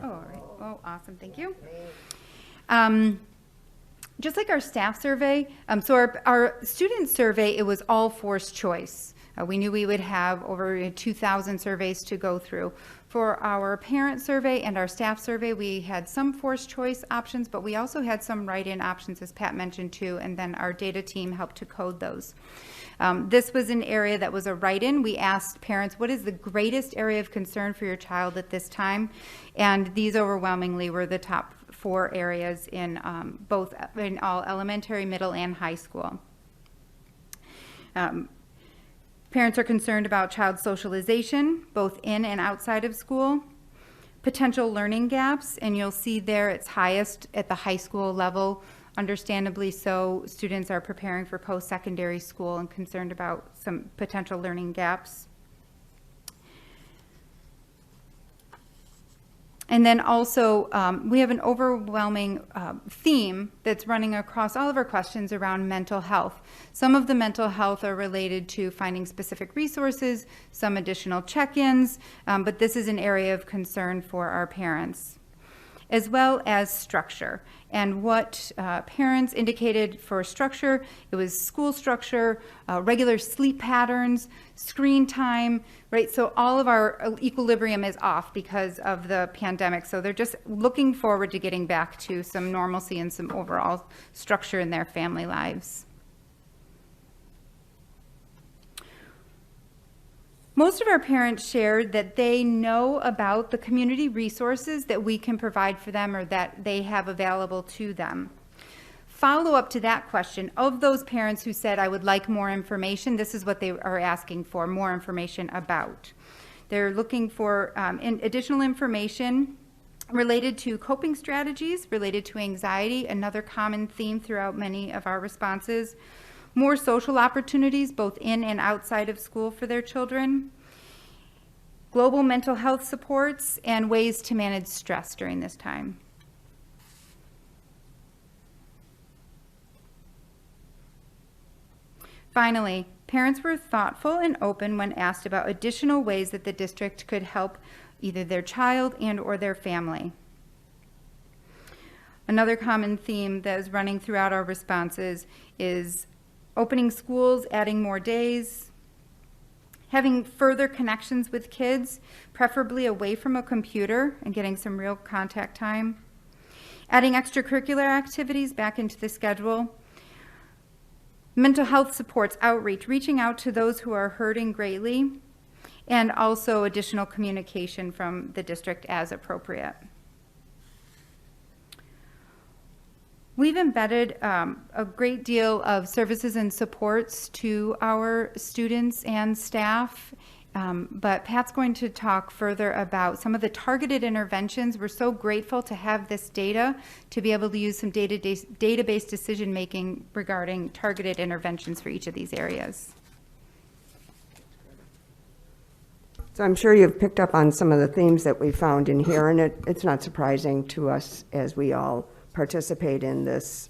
Oh, all right. Oh, awesome. Thank you. Just like our staff survey, so our student survey, it was all forced choice. We knew we would have over 2,000 surveys to go through. For our parent survey and our staff survey, we had some forced choice options, but we also had some write-in options, as Pat mentioned too, and then our data team helped to code those. This was an area that was a write-in. We asked parents, what is the greatest area of concern for your child at this time? And these overwhelmingly were the top 4 areas in in all elementary, middle, and high school. Parents are concerned about child socialization, both in and outside of school, potential learning gaps, and you'll see there it's highest at the high school level. Understandably so, students are preparing for post-secondary school and concerned about some potential learning gaps. And then also, we have an overwhelming theme that's running across all of our questions around mental health. Some of the mental health are related to finding specific resources, some additional check-ins, but this is an area of concern for our parents, as well as structure. And what parents indicated for structure, it was school structure, regular sleep patterns, screen time, right? So all of our equilibrium is off because of the pandemic. So they're just looking forward to getting back to some normalcy and some overall structure in their family lives. Most of our parents shared that they know about the community resources that we can provide for them or that they have available to them. Follow up to that question, of those parents who said, I would like more information, this is what they are asking for, more information about. They're looking for additional information related to coping strategies, related to anxiety, another common theme throughout many of our responses. More social opportunities, both in and outside of school for their children. Global mental health supports and ways to manage stress during this time. Finally, parents were thoughtful and open when asked about additional ways that the district could help either their child and or their family. Another common theme that is running throughout our responses is opening schools, adding more days, having further connections with kids, preferably away from a computer and getting some real contact time, adding extracurricular activities back into the schedule, mental health supports, outreach, reaching out to those who are hurting greatly, and also additional communication from the district as appropriate. We've embedded a great deal of services and supports to our students and staff, but Pat's going to talk further about some of the targeted interventions. We're so grateful to have this data to be able to use some database decision making regarding targeted interventions for each of these areas. So I'm sure you've picked up on some of the themes that we found in here, and it's not surprising to us as we all participate in this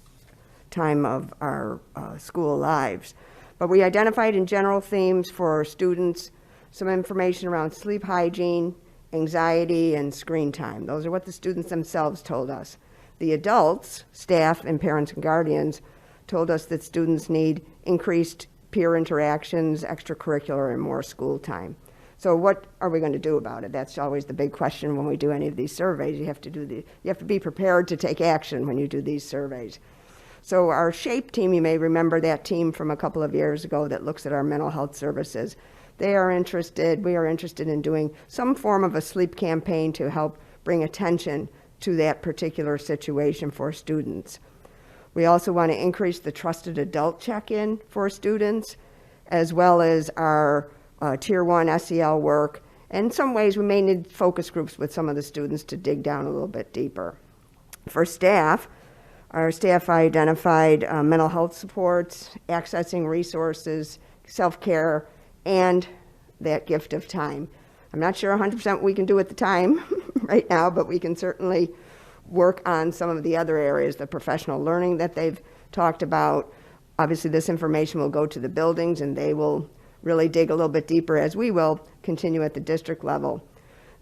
time of our school lives. But we identified in general themes for students some information around sleep hygiene, anxiety, and screen time. Those are what the students themselves told us. The adults, staff, and parents and guardians told us that students need increased peer interactions, extracurricular, and more school time. So what are we going to do about it? That's always the big question when we do any of these surveys. You have to be prepared to take action when you do these surveys. So our SHAPE team, you may remember that team from a couple of years ago that looks at our mental health services. We are interested in doing some form of a sleep campaign to help bring attention to that particular situation for students. We also want to increase the trusted adult check-in for students, as well as our Tier 1 SEL work. And in some ways, we may need focus groups with some of the students to dig down a little bit deeper. For staff, our staff identified mental health supports, accessing resources, self-care, and that gift of time. I'm not sure 100% we can do at the time right now, but we can certainly work on some of the other areas, the professional learning that they've talked about. Obviously, this information will go to the buildings, and they will really dig a little bit deeper, as we will continue at the district level.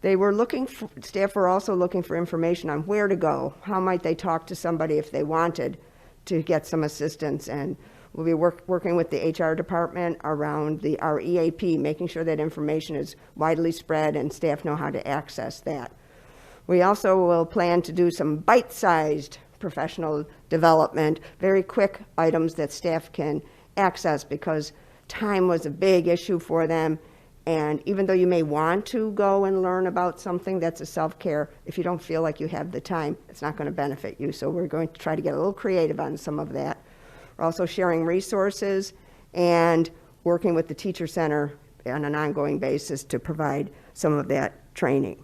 Staff were also looking for information on where to go. How might they talk to somebody if they wanted to get some assistance? And we'll be working with the HR department around our EAP, making sure that information is widely spread and staff know how to access that. We also will plan to do some bite-sized professional development, very quick items that staff can access, because time was a big issue for them. And even though you may want to go and learn about something that's a self-care, if you don't feel like you have the time, it's not going to benefit you. So we're going to try to get a little creative on some of that. We're also sharing resources and working with the Teacher Center on an ongoing basis to provide some of that training.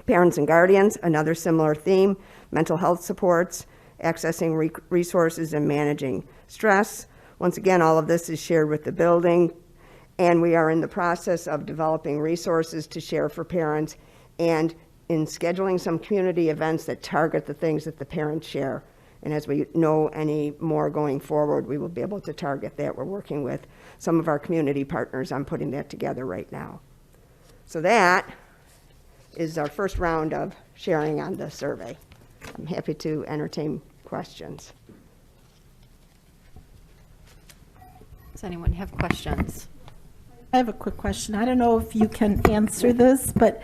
Parents and guardians, another similar theme, mental health supports, accessing resources, and managing stress. Once again, all of this is shared with the building, and we are in the process of developing resources to share for parents and in scheduling some community events that target the things that the parents share. And as we know any more going forward, we will be able to target that. We're working with some of our community partners on putting that together right now. So that is our first round of sharing on the survey. I'm happy to entertain questions. Does anyone have questions? I have a quick question. I don't know if you can answer this, but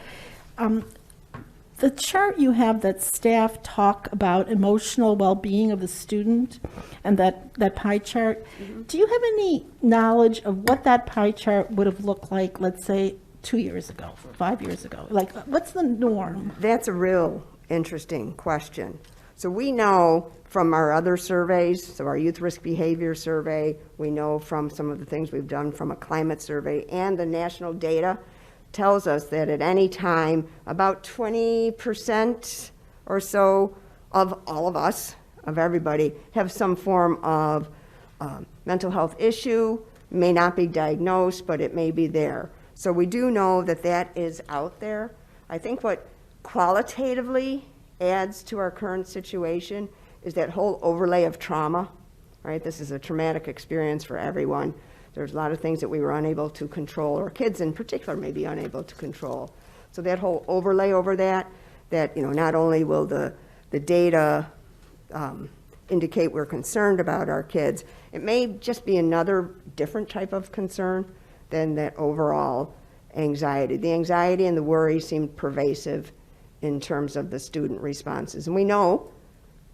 the chart you have that staff talk about emotional well-being of the student and that pie chart, do you have any knowledge of what that pie chart would have looked like, let's say, 2 years ago, 5 years ago? Like, what's the norm? That's a real interesting question. So we know from our other surveys, so our youth risk behavior survey, we know from some of the things we've done from a climate survey, and the national data tells us that at any time, about 20% or so of all of us, of everybody, have some form of mental health issue, may not be diagnosed, but it may be there. So we do know that that is out there. I think what qualitatively adds to our current situation is that whole overlay of trauma, right? This is a traumatic experience for everyone. There's a lot of things that we were unable to control, or kids in particular may be unable to control. So that whole overlay over that, not only will the data indicate we're concerned about our kids, it may just be another different type of concern than that overall anxiety. The anxiety and the worry seem pervasive in terms of the student responses. And we know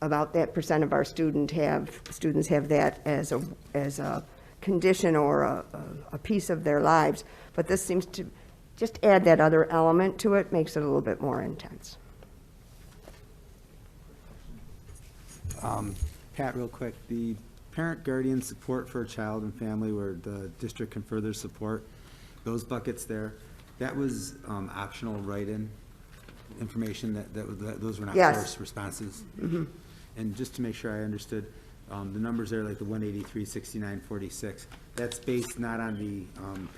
about that percent of our students have that as a condition or a piece of their lives. But this seems to just add that other element to it, makes it a little bit more intense. Pat, real quick, the parent guardian support for a child and family where the district can further support, those buckets there, that was optional write-in information, those were not Yes. forced responses. And just to make sure I understood, the numbers there, like the 183, 69, 46, that's based not on the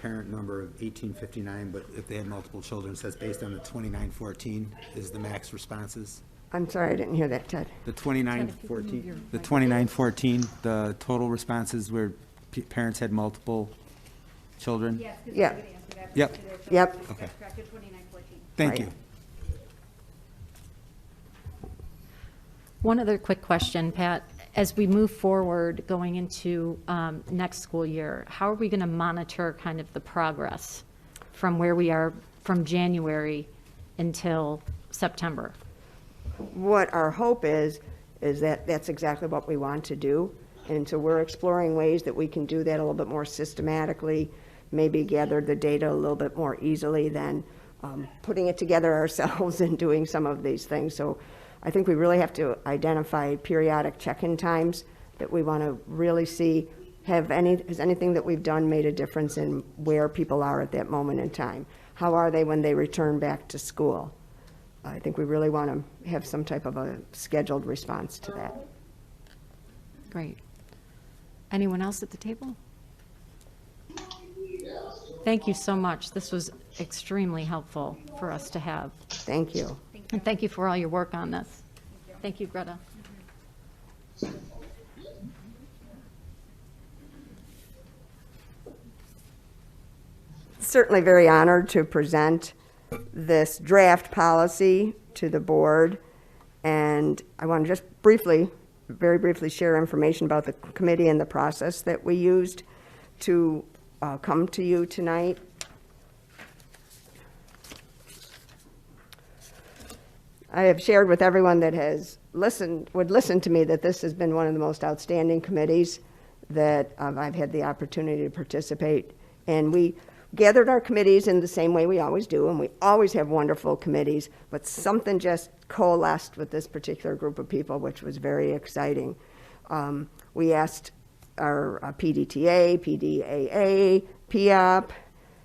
parent number of 1859, but if they had multiple children, so that's based on the 2914 is the max responses. I'm sorry, I didn't hear that, Ted. The 2914, the total responses where parents had multiple children? Yes. 'Cause Yeah. I would answer that Yep. to their children. Yep. That's Okay. correct, to 2914. Thank Right. you. One other quick question, Pat. As we move forward going into next school year, how are we going to monitor kind of the progress from where we are from January until September? What our hope is that that's exactly what we want to do. And so we're exploring ways that we can do that a little bit more systematically, maybe gather the data a little bit more easily than putting it together ourselves and doing some of these things. So I think we really have to identify periodic check-in times that we want to really see, has anything that we've done made a difference in where people are at that moment in time? How are they when they return back to school? I think we really want to have some type of a scheduled response to that. Great. Anyone else at the table? Thank you so much. This was extremely helpful for us to have. Thank you. And thank you for all your work on this. Thank you, Greta. Certainly very honored to present this draft policy to the board. And I want to just very briefly share information about the committee and the process that we used to come to you tonight. I have shared with everyone that would listen to me, that this has been one of the most outstanding committees that I've had the opportunity to participate. And we gathered our committees in the same way we always do, and we always have wonderful committees, but something just coalesced with this particular group of people, which was very exciting. We asked our PDTA, PDAA, PEOP,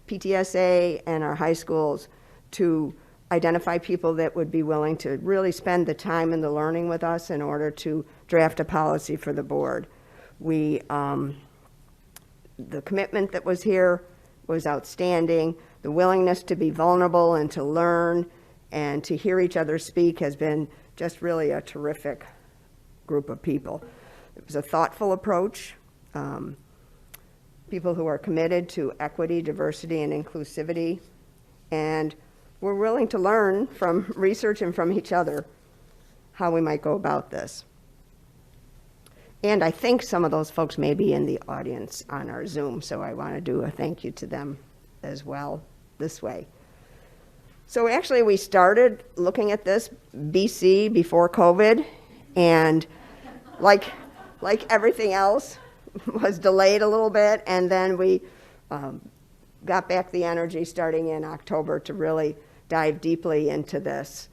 PTSA, and our high schools to identify people that would be willing to really spend the time and the learning with us in order to draft a policy for the board. The commitment that was here was outstanding. The willingness to be vulnerable and to learn and to hear each other speak has been just really a terrific group of people. It was a thoughtful approach. People who are committed to equity, diversity, and inclusivity, and we're willing to learn from research and from each other how we might go about this. And I think some of those folks may be in the audience on our Zoom, so I want to do a thank you to them as well this way. So actually we started looking at this BC before COVID, and like everything else was delayed a little bit, and then we got back the energy starting in October to really dive deeply into this.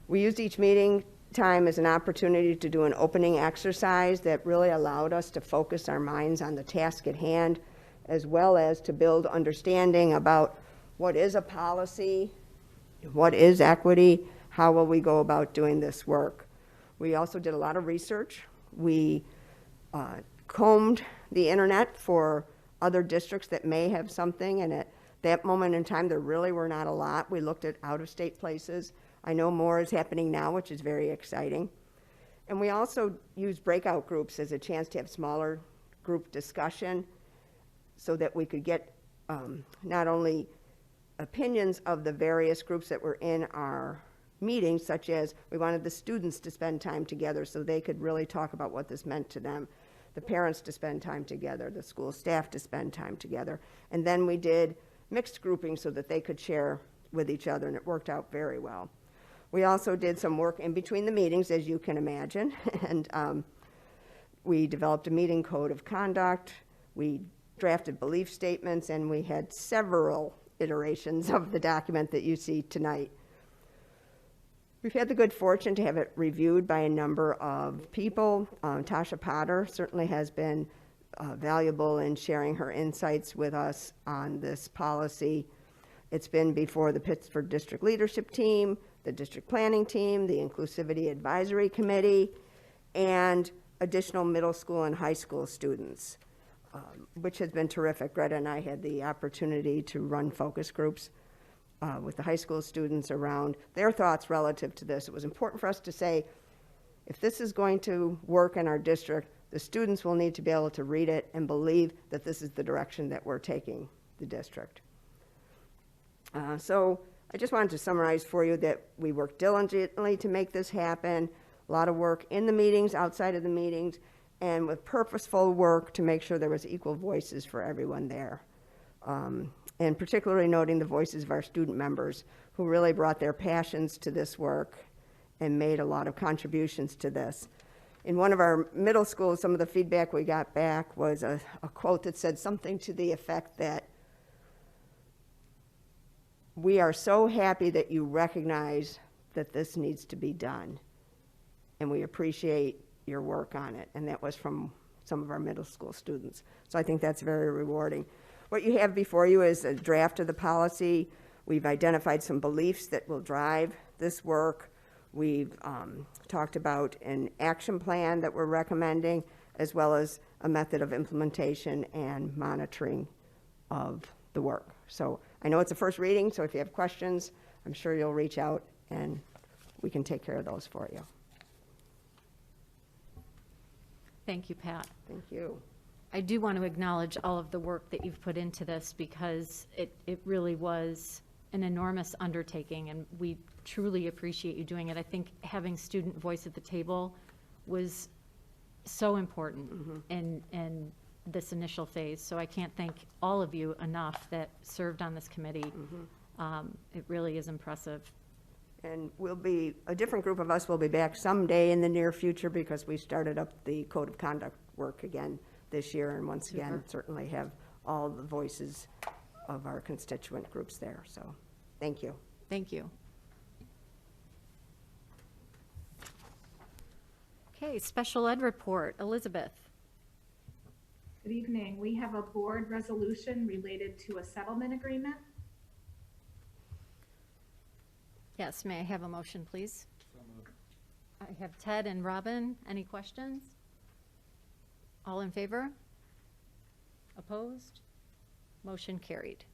We used each meeting time as an opportunity to do an opening exercise that really allowed us to focus our minds on the task at hand, as well as to build understanding about what is a policy, what is equity, how will we go about doing this work. We also did a lot of research. We combed the internet for other districts that may have something, and at that moment in time there really were not a lot. We looked at out-of-state places. I know more is happening now, which is very exciting. And we also used breakout groups as a chance to have smaller group discussion so that we could get not only opinions of the various groups that were in our meetings, such as we wanted the students to spend time together so they could really talk about what this meant to them, the parents to spend time together, the school staff to spend time together. And then we did mixed grouping so that they could share with each other, and it worked out very well. We also did some work in between the meetings, as you can imagine, and we developed a meeting code of conduct. We drafted belief statements, and we had several iterations of the document that you see tonight. We've had the good fortune to have it reviewed by a number of people. Tasha Potter certainly has been valuable in sharing her insights with us on this policy. It's been before the Pittsford District Leadership Team, the District Planning Team, the Inclusivity Advisory Committee, and additional middle school and high school students, which has been terrific. Greta and I had the opportunity to run focus groups with the high school students around their thoughts relative to this. It was important for us to say, if this is going to work in our district, the students will need to be able to read it and believe that this is the direction that we're taking the district. So I just wanted to summarize for you that we worked diligently to make this happen, a lot of work in the meetings, outside of the meetings, and with purposeful work to make sure there was equal voices for everyone there. And particularly noting the voices of our student members who really brought their passions to this work and made a lot of contributions to this. In one of our middle schools, some of the feedback we got back was a quote that said something to the effect that, "We are so happy that you recognize that this needs to be done, and we appreciate your work on it." And that was from some of our middle school students. So I think that's very rewarding. What you have before you is a draft of the policy. We've identified some beliefs that will drive this work. We've talked about an action plan that we're recommending, as well as a method of implementation and monitoring of the work. So I know it's a first reading, so if you have questions, I'm sure you'll reach out and we can take care of those for you. Thank you, Pat. Thank you. I do want to acknowledge all of the work that you've put into this, because it really was an enormous undertaking, and we truly appreciate you doing it. I think having student voice at the table was so important in this initial phase. So I can't thank all of you enough that served on this committee. It really is impressive. And a different group of us will be back someday in the near future, because we started up the code of conduct work again this year, and once again, certainly have all the voices of our constituent groups there. So thank you. Thank you. Okay, special ed report. Elizabeth. Good evening. We have a board resolution related to a settlement agreement. Yes, may I have a motion, please? I have Ted and Robin. Any questions? All in favor? Opposed? Motion carried.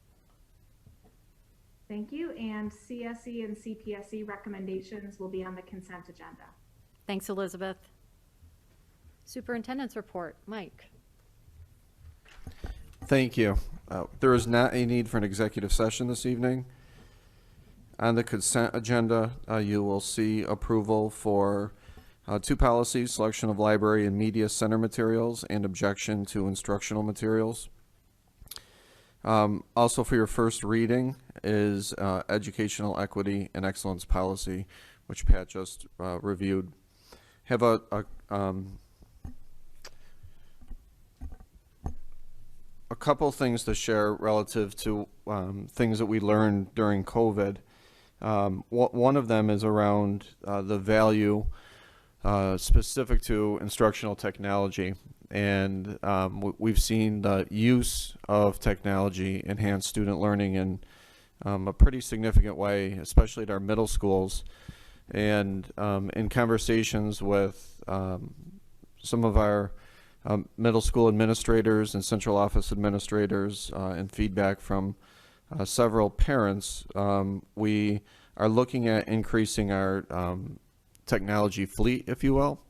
Thank you. And CSE and CPSE recommendations will be on the consent agenda. Thanks, Elizabeth. Superintendent's report. Mike. Thank you. There is not a need for an executive session this evening. On the consent agenda, you will see approval for two policies: selection of library and media center materials, and objection to instructional materials. Also for your first reading is educational equity and excellence policy, which Pat just reviewed. Have a couple things to share relative to things that we learned during COVID. One of them is around the value specific to instructional technology, and we've seen the use of technology enhance student learning in a pretty significant way, especially at our middle schools. And in conversations with some of our middle school administrators and central office administrators, and feedback from several parents, we are looking at increasing our technology fleet, if you will,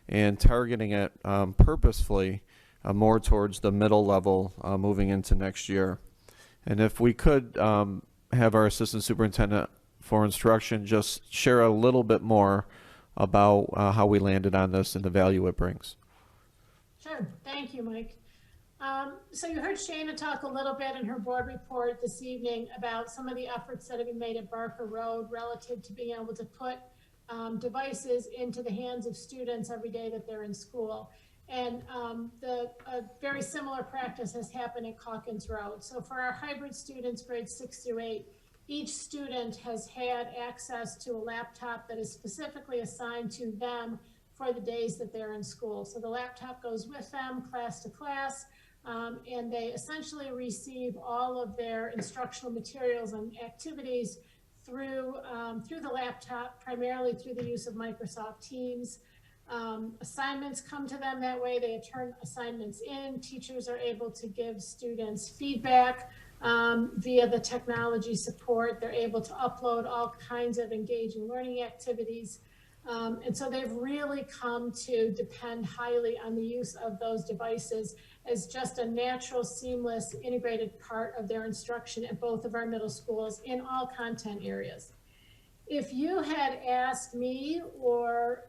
and targeting it purposefully more towards the middle level moving into next year. And if we could have our assistant superintendent for instruction just share a little bit more about how we landed on this and the value it brings. Sure. Thank you, Mike. So you heard Shana talk a little bit in her board report this evening about some of the efforts that have been made at Barker Road relative to being able to put devices into the hands of students every day that they're in school. And a very similar practice has happened at Calkins Road. So for our hybrid students, grades 6 through 8, each student has had access to a laptop that is specifically assigned to them for the days that they're in school. So the laptop goes with them class to class, and they essentially receive all of their instructional materials and activities through the laptop, primarily through the use of Microsoft Teams. Assignments come to them that way. They turn assignments in. Teachers are able to give students feedback via the technology support. They're able to upload all kinds of engaging learning activities. And so they've really come to depend highly on the use of those devices as just a natural, seamless, integrated part of their instruction at both of our middle schools in all content areas. If you had asked me or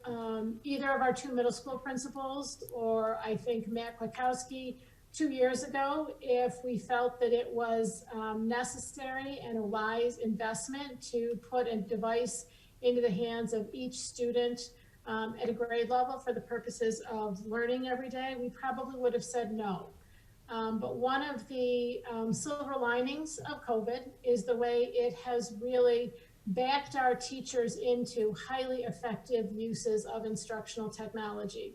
either of our 2 middle school principals, or I think Matt Kwiatkowski 2 years ago, if we felt that it was necessary and a wise investment to put a device into the hands of each student at a grade level for the purposes of learning every day, we probably would have said no. But one of the silver linings of COVID is the way it has really backed our teachers into highly effective uses of instructional technology.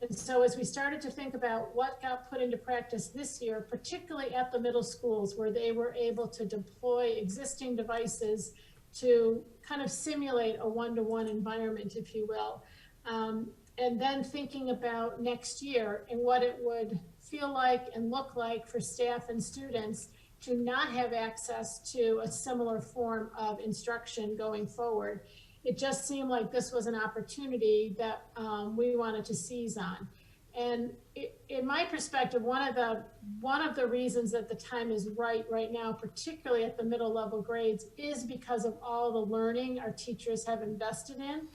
And so as we started to think about what got put into practice this year, particularly at the middle schools where they were able to deploy existing devices to kind of simulate a one-to-one environment, if you will, and then thinking about next year and what it would feel like and look like for staff and students to not have access to a similar form of instruction going forward. It just seemed like this was an opportunity that we wanted to seize on. And in my perspective, one of the reasons that the time is right now, particularly at the middle level grades, is because of all the learning our teachers have invested in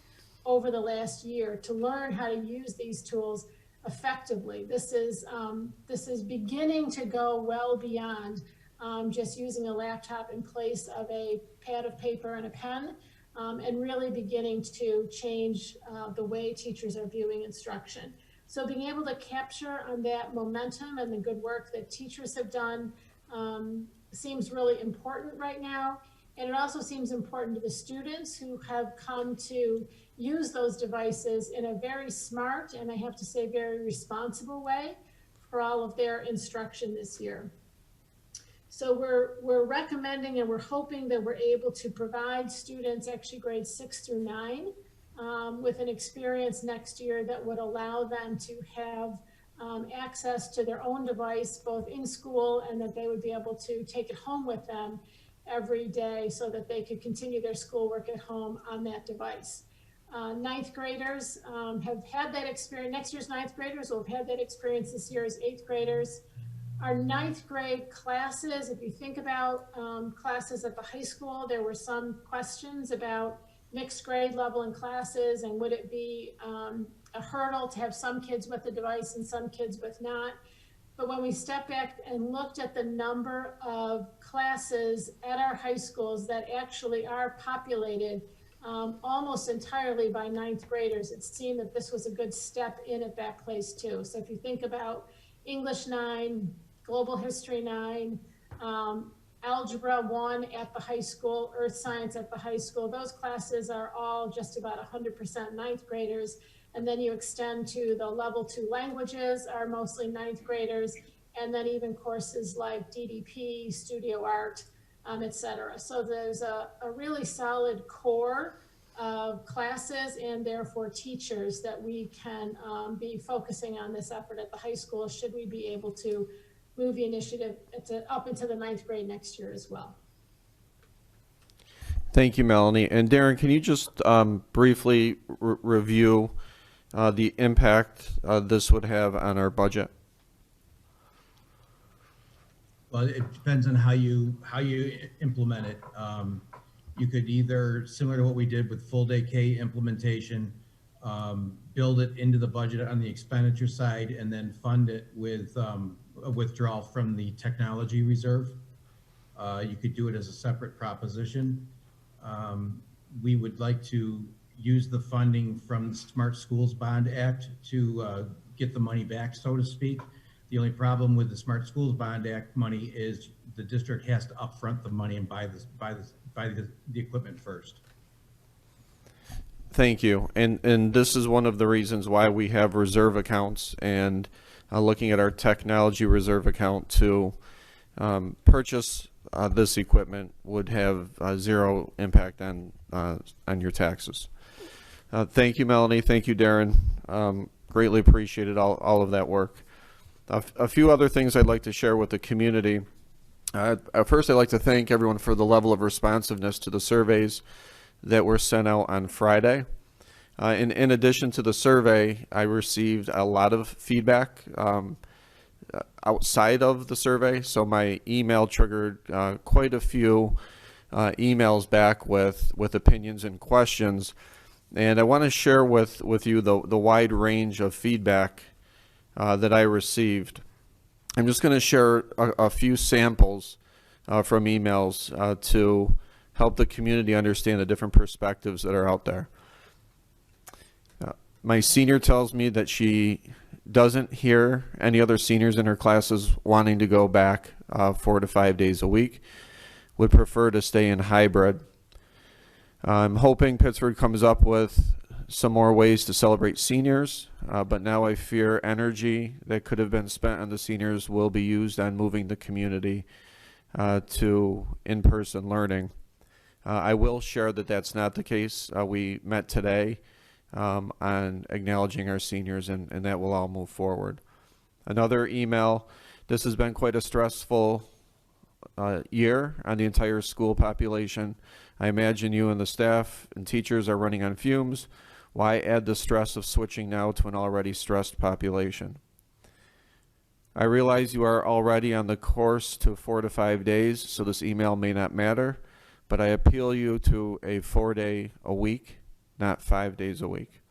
over the last year to learn how to use these tools effectively. This is beginning to go well beyond just using a laptop in place of a pad of paper and a pen, and really beginning to change the way teachers are viewing instruction. So being able to capture on that momentum and the good work that teachers have done seems really important right now. And it also seems important to the students who have come to use those devices in a very smart, and I have to say very responsible way for all of their instruction this year. So we're recommending and we're hoping that we're able to provide students, actually grades 6 through 9, with an experience next year that would allow them to have access to their own device, both in school, and that they would be able to take it home with them every day so that they could continue their schoolwork at home on that device. Ninth graders have had that experience. Next year's ninth graders will have had that experience this year as 8th graders. Our 9th grade classes, if you think about classes at the high school, there were some questions about mixed grade level in classes, and would it be a hurdle to have some kids with the device and some kids with not. But when we stepped back and looked at the number of classes at our high schools that actually are populated almost entirely by 9th graders, it seemed that this was a good step in at that place too. So if you think about English 9, Global History 9, Algebra 1 at the high school, Earth Science at the high school, those classes are all just about 100% 9th graders. And then you extend to the level 2 languages are mostly 9th graders, and then even courses like DDP, Studio Art, et cetera. So there's a really solid core of classes and therefore teachers that we can be focusing on this effort at the high school should we be able to move the initiative up into the 9th grade next year as well. Thank you, Melanie. And Darren, can you just briefly review the impact this would have on our budget? Well, it depends on how you implement it. You could either, similar to what we did with full day K implementation, build it into the budget on the expenditure side and then fund it with a withdrawal from the technology reserve. You could do it as a separate proposition. We would like to use the funding from the Smart Schools Bond Act to get the money back, so to speak. The only problem with the Smart Schools Bond Act money is the district has to upfront the money and buy the equipment first. Thank you. And this is one of the reasons why we have reserve accounts, and looking at our technology reserve account to purchase this equipment would have zero impact on your taxes. Thank you, Melanie. Thank you, Darren. Greatly appreciated all of that work. A few other things I'd like to share with the community. First, I'd like to thank everyone for the level of responsiveness to the surveys that were sent out on Friday. In addition to the survey, I received a lot of feedback outside of the survey. So my email triggered quite a few emails back with opinions and questions. And I want to share with you the wide range of feedback that I received. I'm just going to share a few samples from emails to help the community understand the different perspectives that are out there. My senior tells me that she doesn't hear any other seniors in her classes wanting to go back 4 to 5 days a week, would prefer to stay in hybrid. I'm hoping Pittsford comes up with some more ways to celebrate seniors, but now I fear energy that could have been spent on the seniors will be used on moving the community to in-person learning. I will share that that's not the case. We met today on acknowledging our seniors, and that will all move forward. Another email, this has been quite a stressful year on the entire school population. I imagine you and the staff and teachers are running on fumes. Why add the stress of switching now to an already stressed population? I realize you are already on the course to 4 to 5 days, so this email may not matter, but I appeal you to a 4-day a week, not 5 days a week.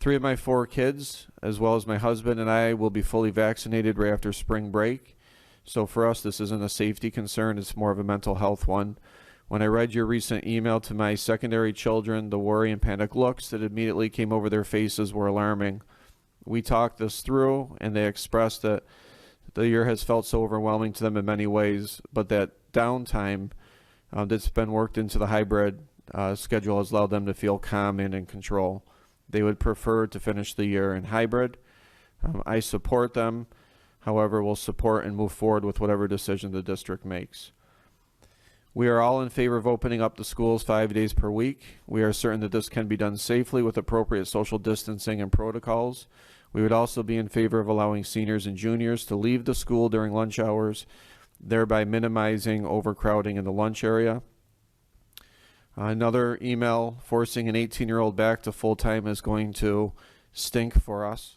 3 of my 4 kids, as well as my husband and I, will be fully vaccinated right after spring break. So for us, this isn't a safety concern, it's more of a mental health one. When I read your recent email to my secondary children, the worry and panic looks that immediately came over their faces were alarming. We talked this through, and they expressed that the year has felt so overwhelming to them in many ways, but that downtime that's been worked into the hybrid schedule has allowed them to feel calm and in control. They would prefer to finish the year in hybrid. I support them. However, we'll support and move forward with whatever decision the district makes. We are all in favor of opening up the schools 5 days per week. We are certain that this can be done safely with appropriate social distancing and protocols. We would also be in favor of allowing seniors and juniors to leave the school during lunch hours, thereby minimizing overcrowding in the lunch area. Another email, forcing an 18-year-old back to full-time is going to stink for us.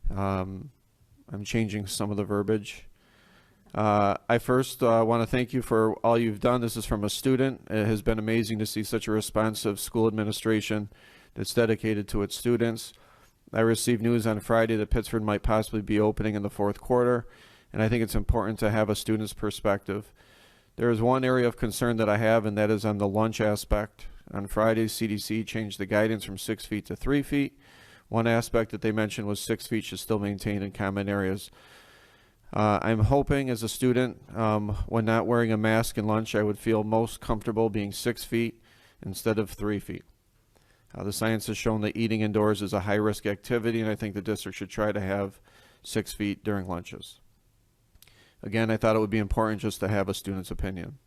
I'm changing some of the verbiage. I first want to thank you for all you've done. This is from a student. It has been amazing to see such a responsive school administration that's dedicated to its students. I received news on Friday that Pittsford might possibly be opening in the 4th quarter, and I think it's important to have a student's perspective. There is one area of concern that I have, and that is on the lunch aspect. On Friday, CDC changed the guidance from 6 feet to 3 feet. One aspect that they mentioned was 6 feet should still maintain in common areas. I'm hoping as a student, when not wearing a mask in lunch, I would feel most comfortable being 6 feet instead of 3 feet. The science has shown that eating indoors is a high-risk activity, and I think the district should try to have 6 feet during lunches. Again, I thought it would be important just to have a student's opinion.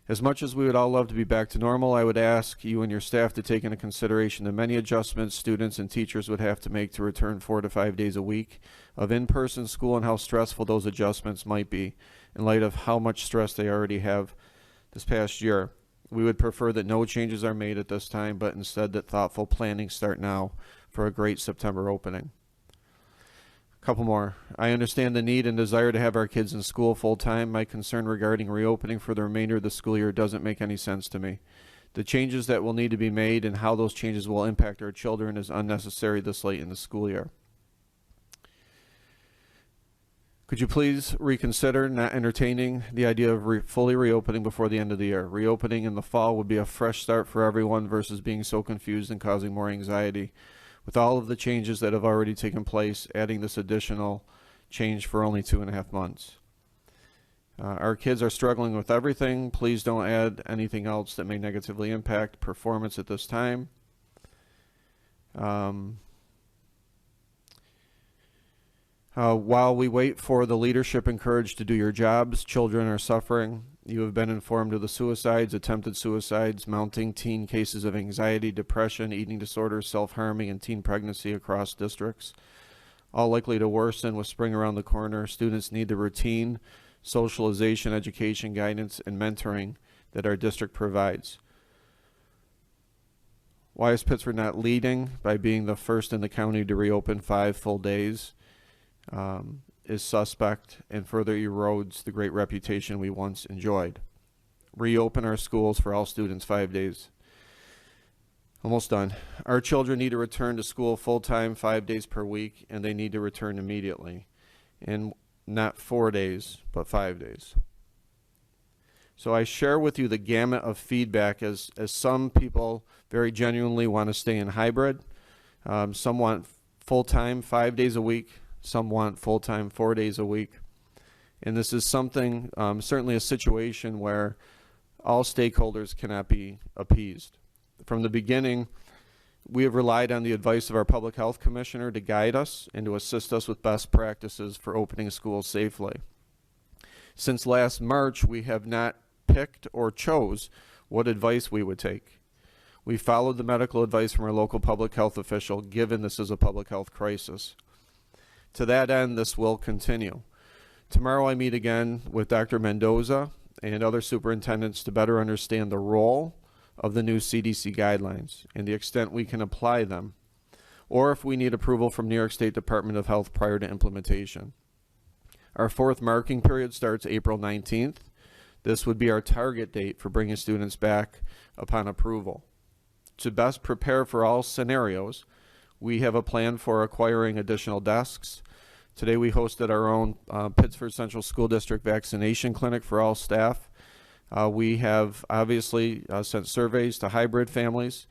As much as we would all love to be back to normal, I would ask you and your staff to take into consideration the many adjustments students and teachers would have to make to return 4 to 5 days a week of in-person school, and how stressful those adjustments might be in light of how much stress they already have this past year. We would prefer that no changes are made at this time, but instead that thoughtful planning start now for a great September opening. Couple more. I understand the need and desire to have our kids in school full-time. My concern regarding reopening for the remainder of the school year doesn't make any sense to me. The changes that will need to be made and how those changes will impact our children is unnecessary this late in the school year. Could you please reconsider not entertaining the idea of fully reopening before the end of the year? Reopening in the fall would be a fresh start for everyone versus being so confused and causing more anxiety. With all of the changes that have already taken place, adding this additional change for only 2.5 months. Our kids are struggling with everything. Please don't add anything else that may negatively impact performance at this time. While we wait for the leadership encouraged to do your jobs, children are suffering. You have been informed of the suicides, attempted suicides, mounting teen cases of anxiety, depression, eating disorders, self-harming, and teen pregnancy across districts, all likely to worsen with spring around the corner. Students need the routine, socialization, education, guidance, and mentoring that our district provides. Why is Pittsford not leading by being the first in the county to reopen 5 full days? Is suspect and further erodes the great reputation we once enjoyed. Reopen our schools for all students 5 days. Almost done. Our children need to return to school full-time 5 days per week, and they need to return immediately. And not 4 days, but 5 days. So I share with you the gamut of feedback as some people very genuinely want to stay in hybrid. Some want full-time 5 days a week. Some want full-time 4 days a week. And this is something, certainly a situation where all stakeholders cannot be appeased. From the beginning, we have relied on the advice of our public health commissioner to guide us and to assist us with best practices for opening schools safely. Since last March, we have not picked or chose what advice we would take. We followed the medical advice from our local public health official, given this is a public health crisis. To that end, this will continue. Tomorrow I meet again with Dr. Mendoza and other superintendents to better understand the role of the new CDC guidelines and the extent we can apply them, or if we need approval from New York State Department of Health prior to implementation. Our 4th marking period starts April 19th. This would be our target date for bringing students back upon approval. To best prepare for all scenarios, we have a plan for acquiring additional desks. Today we hosted our own Pittsford Central School District vaccination clinic for all staff. We have obviously sent surveys to hybrid families.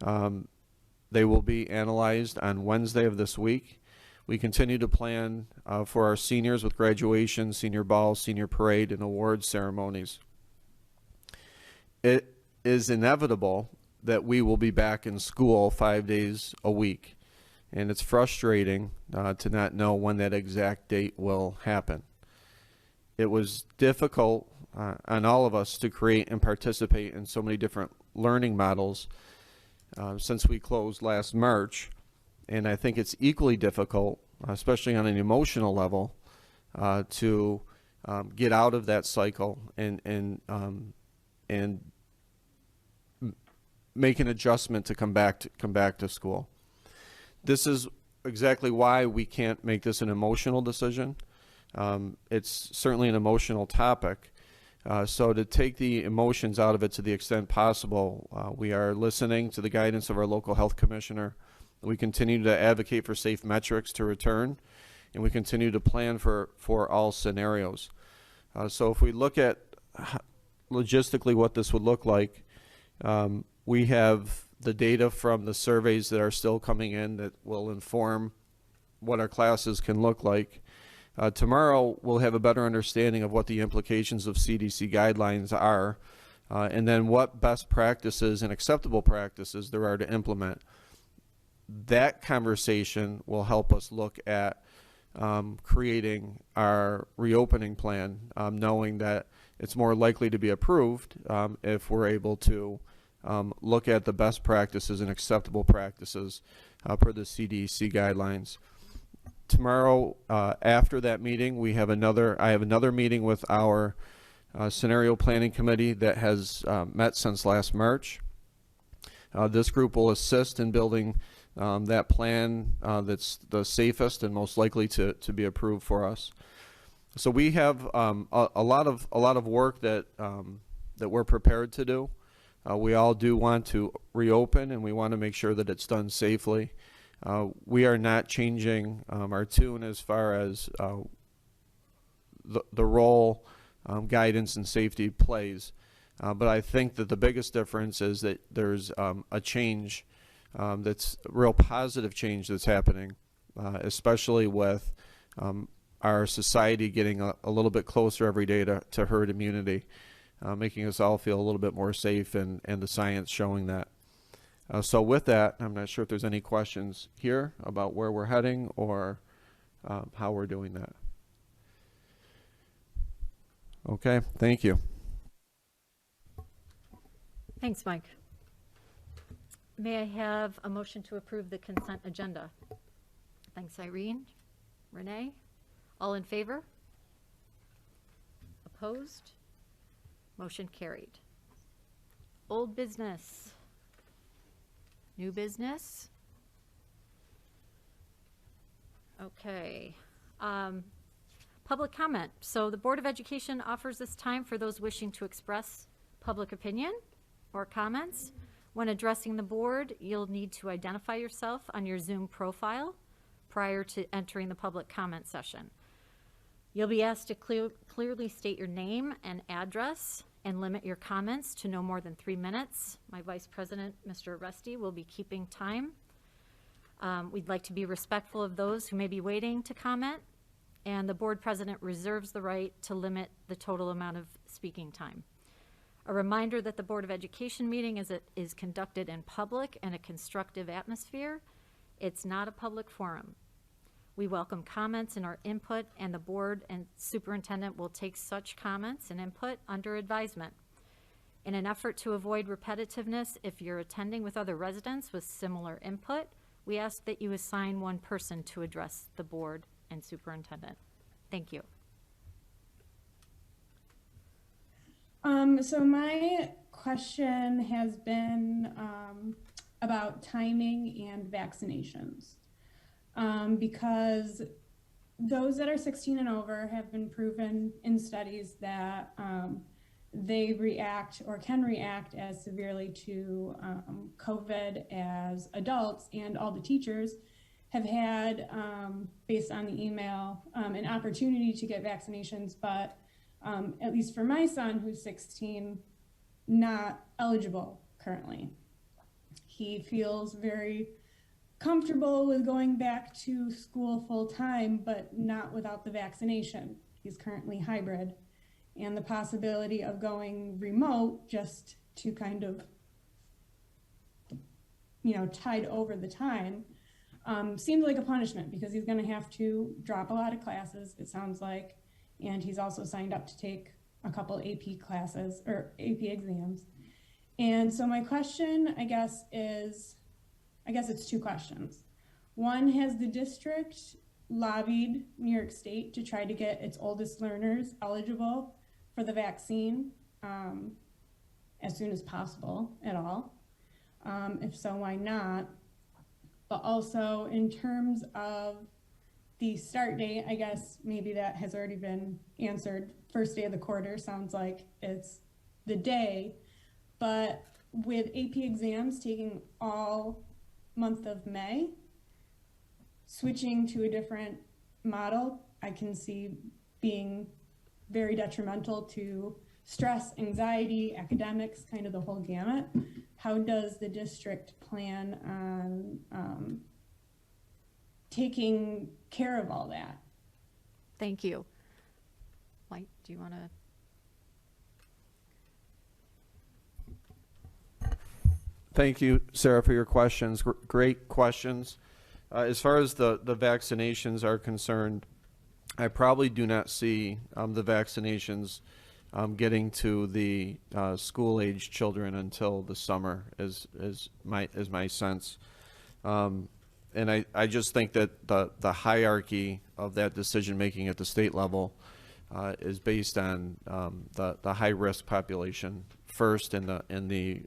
They will be analyzed on Wednesday of this week. We continue to plan for our seniors with graduation, senior ball, senior parade, and awards ceremonies. It is inevitable that we will be back in school 5 days a week. And it's frustrating to not know when that exact date will happen. It was difficult on all of us to create and participate in so many different learning models since we closed last March. And I think it's equally difficult, especially on an emotional level, to get out of that cycle and make an adjustment to come back to school. This is exactly why we can't make this an emotional decision. It's certainly an emotional topic. So to take the emotions out of it to the extent possible, we are listening to the guidance of our local health commissioner. We continue to advocate for safe metrics to return, and we continue to plan for all scenarios. So if we look at logistically what this would look like, we have the data from the surveys that are still coming in that will inform what our classes can look like. Tomorrow we'll have a better understanding of what the implications of CDC guidelines are, and then what best practices and acceptable practices there are to implement. That conversation will help us look at creating our reopening plan, knowing that it's more likely to be approved if we're able to look at the best practices and acceptable practices per the CDC guidelines. Tomorrow, after that meeting, I have another meeting with our scenario planning committee that has met since last March. This group will assist in building that plan that's the safest and most likely to be approved for us. So we have a lot of work that we're prepared to do. We all do want to reopen, and we want to make sure that it's done safely. We are not changing our tune as far as the role guidance and safety plays. But I think that the biggest difference is that there's a change that's a real positive change that's happening, especially with our society getting a little bit closer every day to herd immunity, making us all feel a little bit more safe, and the science showing that. So with that, I'm not sure if there's any questions here about where we're heading or how we're doing that. Okay, thank you. Thanks, Mike. May I have a motion to approve the consent agenda? Thanks, Irene. Renee? All in favor? Opposed? Motion carried. Old business. New business? Okay. Public comment. So the Board of Education offers this time for those wishing to express public opinion or comments. When addressing the board, you'll need to identify yourself on your Zoom profile prior to entering the public comment session. You'll be asked to clearly state your name and address and limit your comments to no more than 3 minutes. My Vice President, Mr. Rusty, will be keeping time. We'd like to be respectful of those who may be waiting to comment, and the board president reserves the right to limit the total amount of speaking time. A reminder that the Board of Education meeting is conducted in public and a constructive atmosphere. It's not a public forum. We welcome comments and our input, and the board and superintendent will take such comments and input under advisement. In an effort to avoid repetitiveness, if you're attending with other residents with similar input, we ask that you assign one person to address the board and superintendent. Thank you. So my question has been about timing and vaccinations. Because those that are 16 and over have been proven in studies that they react or can react as severely to COVID as adults, and all the teachers have had, based on the email, an opportunity to get vaccinations, but at least for my son, who's 16, not eligible currently. He feels very comfortable with going back to school full time, but not without the vaccination. He's currently hybrid, and the possibility of going remote just to kind of, tide over the time seems like a punishment, because he's going to have to drop a lot of classes, it sounds like, and he's also signed up to take a couple AP classes or AP exams. And so my question, I guess it's two questions. One, has the district lobbied New York State to try to get its oldest learners eligible for the vaccine as soon as possible at all? If so, why not? But also, in terms of the start date, I guess maybe that has already been answered. First day of the quarter sounds like it's the day, but with AP exams taking all month of May, switching to a different model, I can see being very detrimental to stress, anxiety, academics, kind of the whole gamut. How does the district plan on taking care of all that? Thank you. Mike, do you want to? Thank you, Sarah, for your questions. Great questions. As far as the vaccinations are concerned, I probably do not see the vaccinations getting to the school-age children until the summer, is my sense. And I just think that the hierarchy of that decision-making at the state level is based on the high-risk population first, and the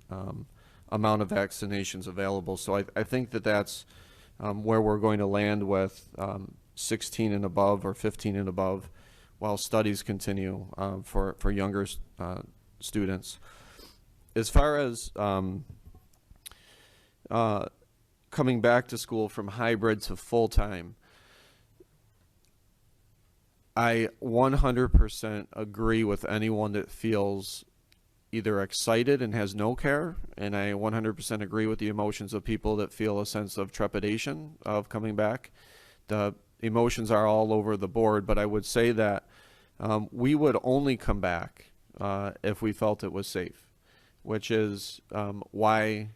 amount of vaccinations available. So I think that's where we're going to land with 16 and above or 15 and above, while studies continue for younger students. As far as coming back to school from hybrid to full-time, I 100% agree with anyone that feels either excited and has no care, and I 100% agree with the emotions of people that feel a sense of trepidation of coming back. The emotions are all over the board, but I would say that we would only come back if we felt it was safe, which is why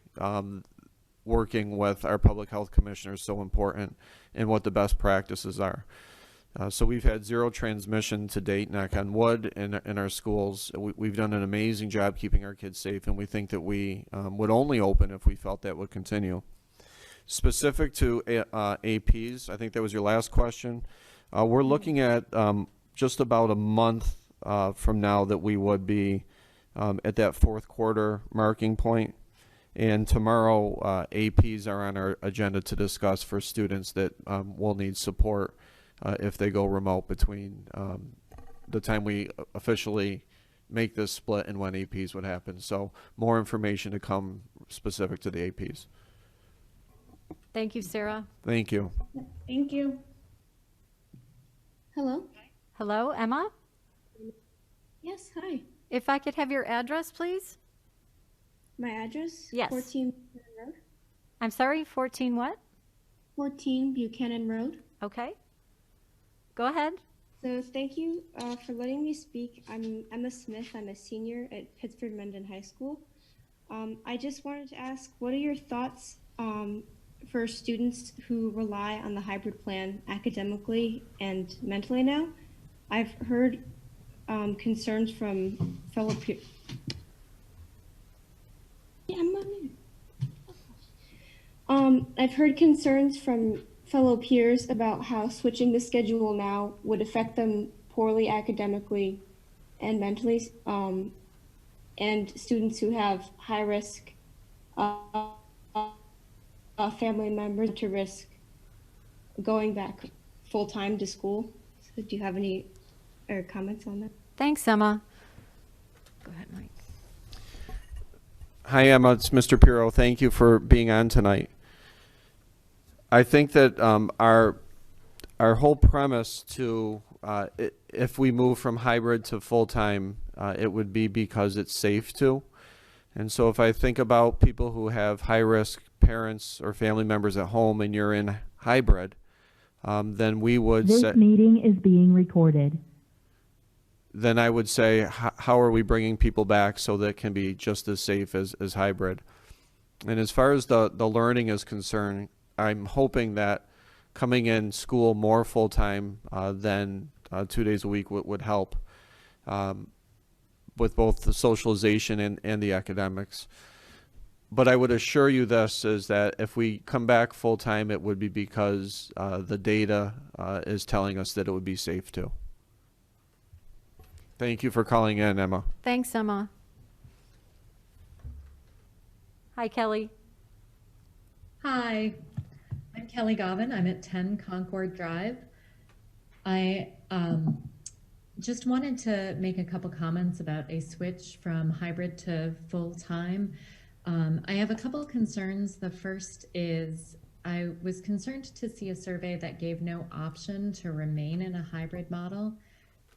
working with our public health commissioner is so important and what the best practices are. So we've had 0 transmission to date, knock on wood, in our schools. We've done an amazing job keeping our kids safe, and we think that we would only open if we felt that would continue. Specific to APs, I think that was your last question. We're looking at just about a month from now that we would be at that 4th quarter marking point. And tomorrow, APs are on our agenda to discuss for students that will need support if they go remote between the time we officially make this split and when APs would happen. So more information to come specific to the APs. Thank you, Sarah. Thank you. Thank you. Hello? Hello, Emma? Yes, hi. If I could have your address, please? My address? Yes. 14 Buchanan Road. I'm sorry, 14 what? 14 Buchanan Road. Okay. Go ahead. So thank you for letting me speak. I'm Emma Smith. I'm a senior at Pittsford Mendon High School. I just wanted to ask, what are your thoughts for students who rely on the hybrid plan academically and mentally now? I've heard concerns from fellow peers. I've heard concerns from fellow peers about how switching the schedule now would affect them poorly academically and mentally, and students who have high risk family members to risk going back full-time to school. So do you have any comments on that? Thanks, Emma. Go ahead, Mike. Hi, Emma. It's Mr. Pirro. Thank you for being on tonight. I think that our whole premise to if we move from hybrid to full-time, it would be because it's safe to. And so if I think about people who have high-risk parents or family members at home and you're in hybrid, then we would This say... meeting is being recorded. Then I would say, how are we bringing people back so that it can be just as safe as hybrid? And as far as the learning is concerned, I'm hoping that coming in school more full-time than 2 days a week would help with both the socialization and the academics. But I would assure you this, is that if we come back full-time, it would be because the data is telling us that it would be safe to. Thank you for calling in, Emma. Thanks, Emma. Hi, Kelly. Hi, I'm Kelly Govan. I'm at 10 Concord Drive. I just wanted to make a couple comments about a switch from hybrid to full-time. I have a couple of concerns. The first is I was concerned to see a survey that gave no option to remain in a hybrid model.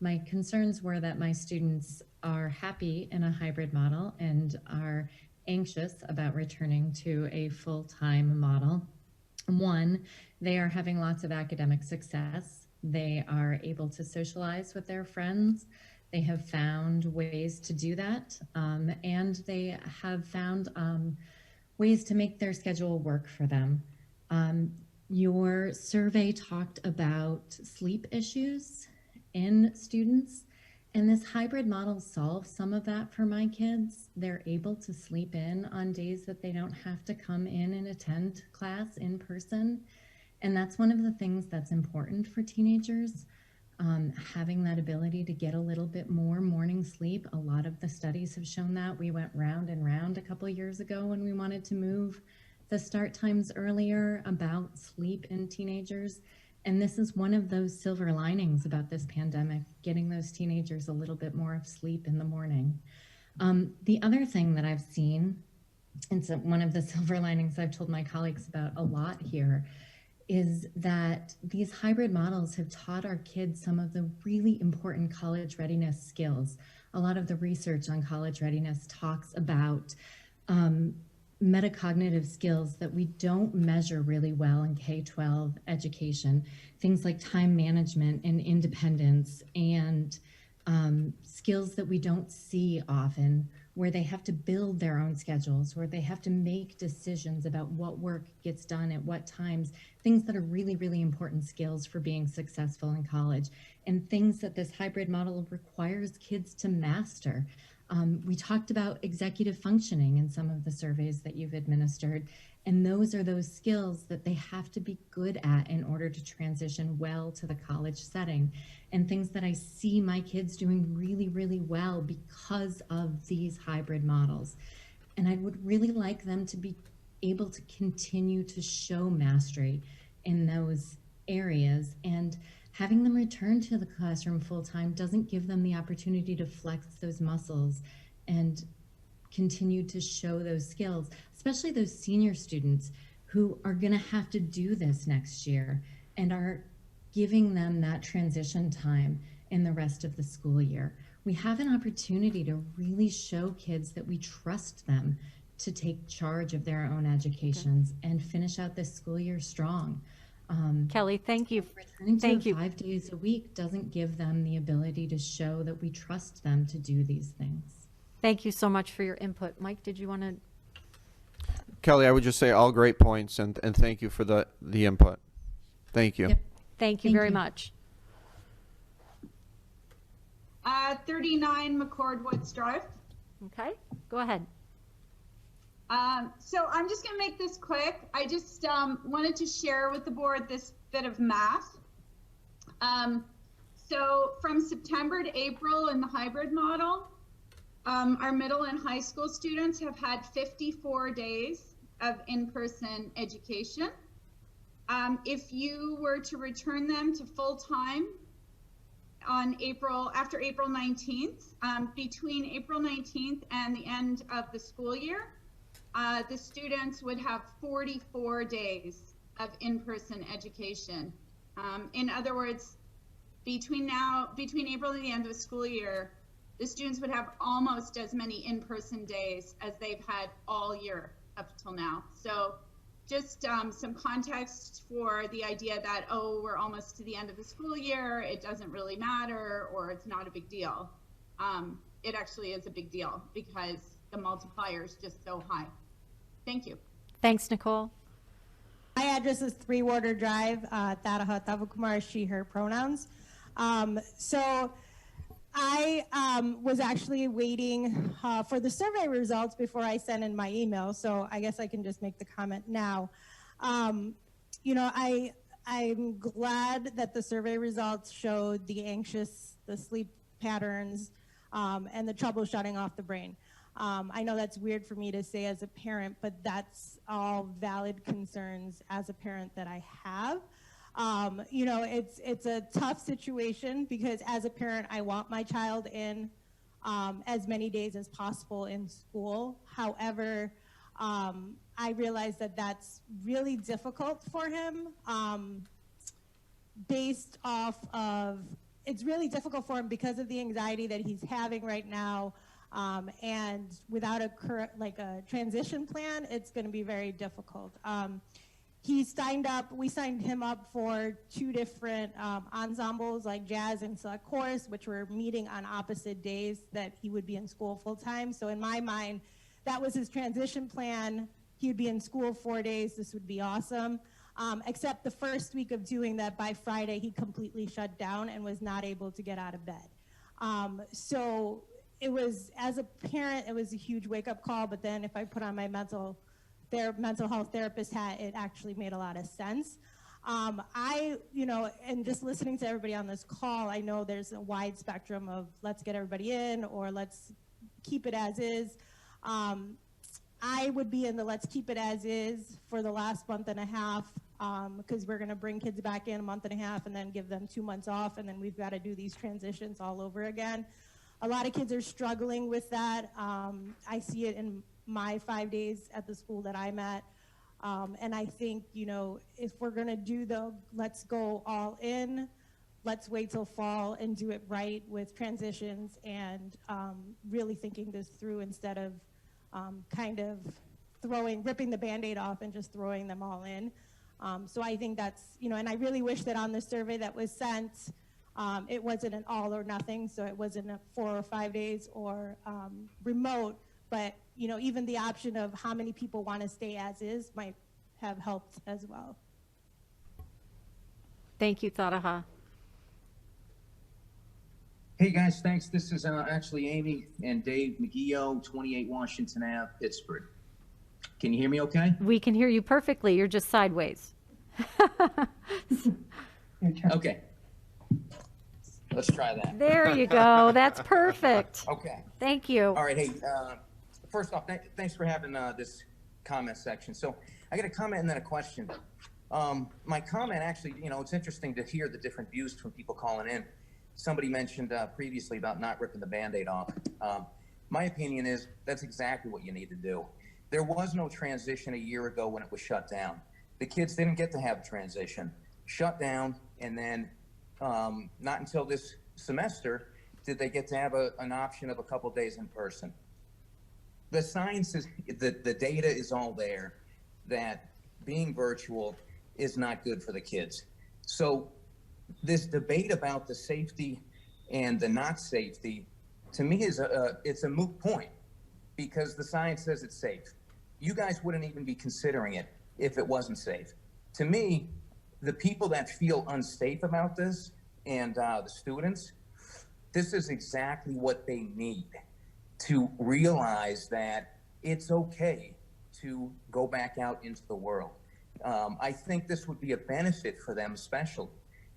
My concerns were that my students are happy in a hybrid model and are anxious about returning to a full-time model. One, they are having lots of academic success. They are able to socialize with their friends. They have found ways to do that, and they have found ways to make their schedule work for them. Your survey talked about sleep issues in students, and this hybrid model solves some of that for my kids. They're able to sleep in on days that they don't have to come in and attend class in person. And that's one of the things that's important for teenagers, having that ability to get a little bit more morning sleep. A lot of the studies have shown that. We went round and round a couple of years ago when we wanted to move the start times earlier about sleep in teenagers. And this is one of those silver linings about this pandemic, getting those teenagers a little bit more of sleep in the morning. The other thing that I've seen, and so one of the silver linings I've told my colleagues about a lot here, is that these hybrid models have taught our kids some of the really important college readiness skills. A lot of the research on college readiness talks about metacognitive skills that we don't measure really well in K-12 education, things like time management and independence, and skills that we don't see often, where they have to build their own schedules, where they have to make decisions about what work gets done at what times, things that are really, really important skills for being successful in college, and things that this hybrid model requires kids to master. We talked about executive functioning in some of the surveys that you've administered, and those are those skills that they have to be good at in order to transition well to the college setting, and things that I see my kids doing really, really well because of these hybrid models. And I would really like them to be able to continue to show mastery in those areas, and having them return to the classroom full-time doesn't give them the opportunity to flex those muscles and continue to show those skills, especially those senior students who are going to have to do this next year and are giving them that transition time in the rest of the school year. We have an opportunity to really show kids that we trust them to take charge of their own educations and finish out this school year strong. Kelly, thank you. Returning to Thank you. 5 days a week doesn't give them the ability to show that we trust them to do these things. Thank you so much for your input. Mike, did you want to? Kelly, I would just say all great points, and thank you for the input. Thank you. Yep. Thank you very much. 39 McCord Woods Drive. Okay, go ahead. So I'm just going to make this quick. I just wanted to share with the board this bit of math. So from September to April in the hybrid model, our middle and high school students have had 54 days of in-person education. If you were to return them to full-time after April 19th, between April 19th and the end of the school year, the students would have 44 days of in-person education. In other words, between April and the end of the school year, the students would have almost as many in-person days as they've had all year up till now. So just some context for the idea that, oh, we're almost to the end of the school year, it doesn't really matter, or it's not a big deal. It actually is a big deal because the multiplier is just so high. Thank you. Thanks, Nicole. My address is 3 Water Drive, Taraha Tavakumar, she, her pronouns. So I was actually waiting for the survey results before I sent in my email, so I guess I can just make the comment now. You know, I'm glad that the survey results showed the sleep patterns, and the trouble shutting off the brain. I know that's weird for me to say as a parent, but that's all valid concerns as a parent that I have. You know, it's a tough situation because as a parent, I want my child in as many days as possible in school. However, I realize that that's really difficult for him based off of, it's really difficult for him because of the anxiety that he's having right now. And without a transition plan, it's going to be very difficult. We signed him up for 2 different ensembles like jazz and select chorus, which were meeting on opposite days that he would be in school full time. So in my mind, that was his transition plan. He would be in school 4 days. This would be awesome. Except the first week of doing that, by Friday, he completely shut down and was not able to get out of bed. So it was, as a parent, it was a huge wake-up call, but then if I put on my mental health therapist hat, it actually made a lot of sense. You know, and just listening to everybody on this call, I know there's a wide spectrum of let's get everybody in or let's keep it as is. I would be in the let's keep it as is for the last month and a half because we're going to bring kids back in a month and a half and then give them 2 months off, and then we've got to do these transitions all over again. A lot of kids are struggling with that. I see it in my 5 days at the school that I'm at. And I think, you know, if we're going to do the let's go all in, let's wait till fall and do it right with transitions and really thinking this through instead of kind of ripping the Band-Aid off and just throwing them all in. So I think that's, you know, and I really wish that on the survey that was sent, it wasn't an all or nothing, so it wasn't a 4 or 5 days or remote, but, you know, even the option of how many people want to stay as is might have helped as well. Thank you, Thadaha. Hey guys, thanks. This is actually Amy and Dave McGeough, 28 Washington Ave, Pittsford. Can you hear me okay? We can hear you perfectly. You're just sideways. Okay. Let's try that. There you go. That's perfect. Okay. Thank you. All right. Hey, first off, thanks for having this comment section. So I got a comment and then a question. My comment actually, you know, it's interesting to hear the different views from people calling in. Somebody mentioned previously about not ripping the Band-Aid off. My opinion is that's exactly what you need to do. There was no transition a year ago when it was shut down. The kids didn't get to have a transition. Shut down, and then not until this semester did they get to have an option of a couple days in person. The science is, the data is all there that being virtual is not good for the kids. So this debate about the safety and the not safety, to me, is it's a moot point because the science says it's safe. You guys wouldn't even be considering it if it wasn't safe. To me, the people that feel unsafe about this and the students, this is exactly what they need to realize that it's okay to go back out into the world. I think this would be a benefit for them especially.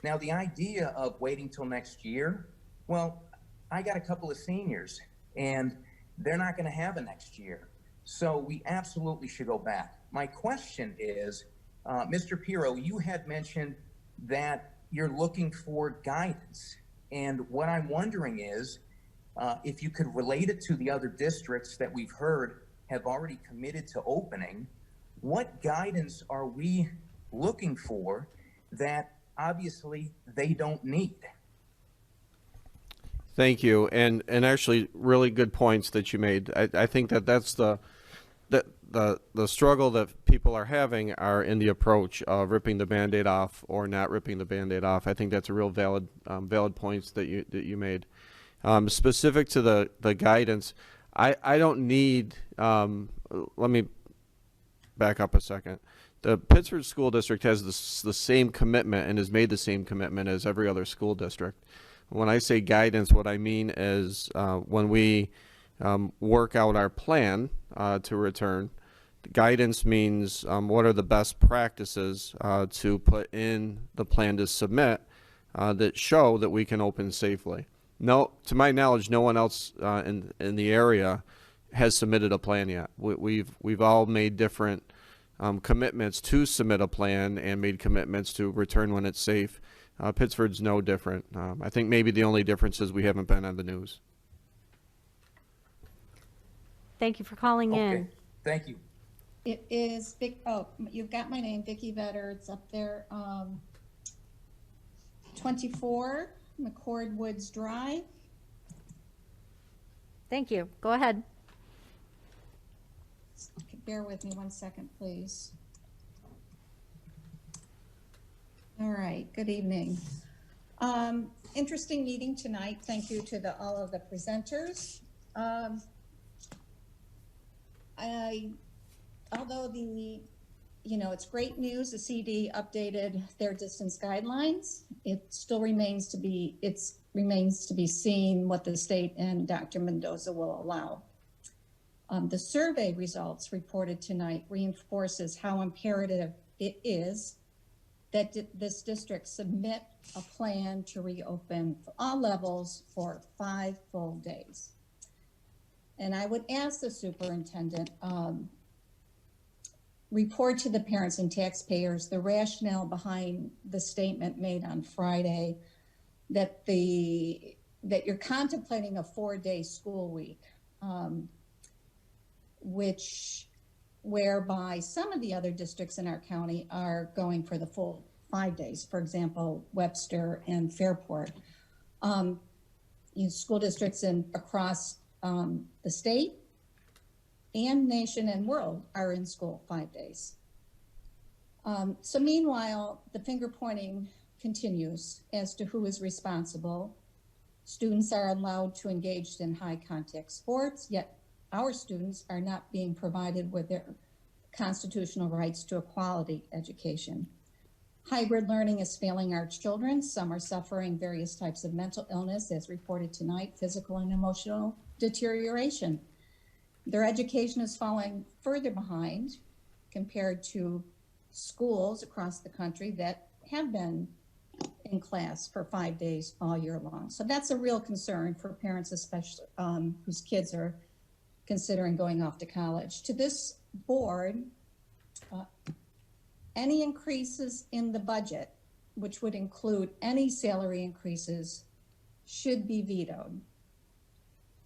Now, the idea of waiting till next year, well, I got a couple of seniors and they're not going to have a next year. So we absolutely should go back. My question is, Mr. Pirro, you had mentioned that you're looking for guidance. And what I'm wondering is, if you could relate it to the other districts that we've heard have already committed to opening, what guidance are we looking for that obviously they don't need? Thank you, and actually really good points that you made. I think that's the struggle that people are having are in the approach of ripping the Band-Aid off or not ripping the Band-Aid off. I think that's a real valid points that you made. Specific to the guidance, I don't need. Let me back up a second. The Pittsford School District has the same commitment and has made the same commitment as every other school district. When I say guidance, what I mean is when we work out our plan to return, guidance means what are the best practices to put in the plan to submit that show that we can open safely. No, to my knowledge, no one else in the area has submitted a plan yet. We've all made different commitments to submit a plan and made commitments to return when it's safe. Pittsford's no different. I think maybe the only difference is we haven't been on the news. Thank you for calling in. Thank you. It is Vic. Oh, you've got my name, Vicki Vetter. It's up there. 24 McCord Woods Drive. Thank you. Go ahead. Okay, bear with me 1 second, please. All right. Good evening. Interesting meeting tonight. Thank you to all of the presenters. Although it's great news, the CD updated their distance guidelines. It still remains to be seen what the state and Dr. Mendoza will allow. The survey results reported tonight reinforces how imperative it is that this district submit a plan to reopen for all levels for 5 full days. And I would ask the superintendent, report to the parents and taxpayers the rationale behind the statement made on Friday that you're contemplating a 4-day school week, which whereby some of the other districts in our county are going for the full 5 days. For example, Webster and Fairport. School districts across the state and nation and world are in school 5 days. So meanwhile, the finger pointing continues as to who is responsible. Students are allowed to engage in high contact sports, yet our students are not being provided with their constitutional rights to a quality education. Hybrid learning is failing our children. Some are suffering various types of mental illness, as reported tonight, physical and emotional deterioration. Their education is falling further behind compared to schools across the country that have been in class for 5 days all year long. So that's a real concern for parents, especially whose kids are considering going off to college. To this board, any increases in the budget, which would include any salary increases, should be vetoed.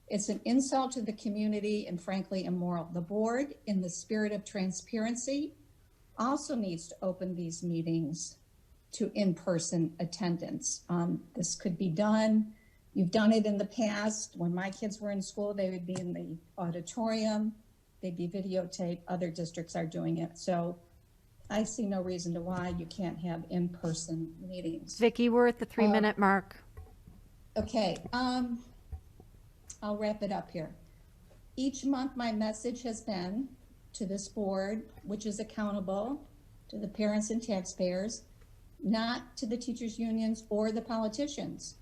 It's an insult to the community and frankly immoral. The board, in the spirit of transparency, also needs to open these meetings to in-person attendance. This could be done. You've done it in the past. When my kids were in school, they would be in the auditorium. They'd be videotaped. Other districts are doing it. So I see no reason to why you can't have in-person meetings. Vicki, we're at the 3-minute mark. Okay, I'll wrap it up here. Each month, my message has been to this board, which is accountable to the parents and taxpayers, not to the teachers' unions or the politicians.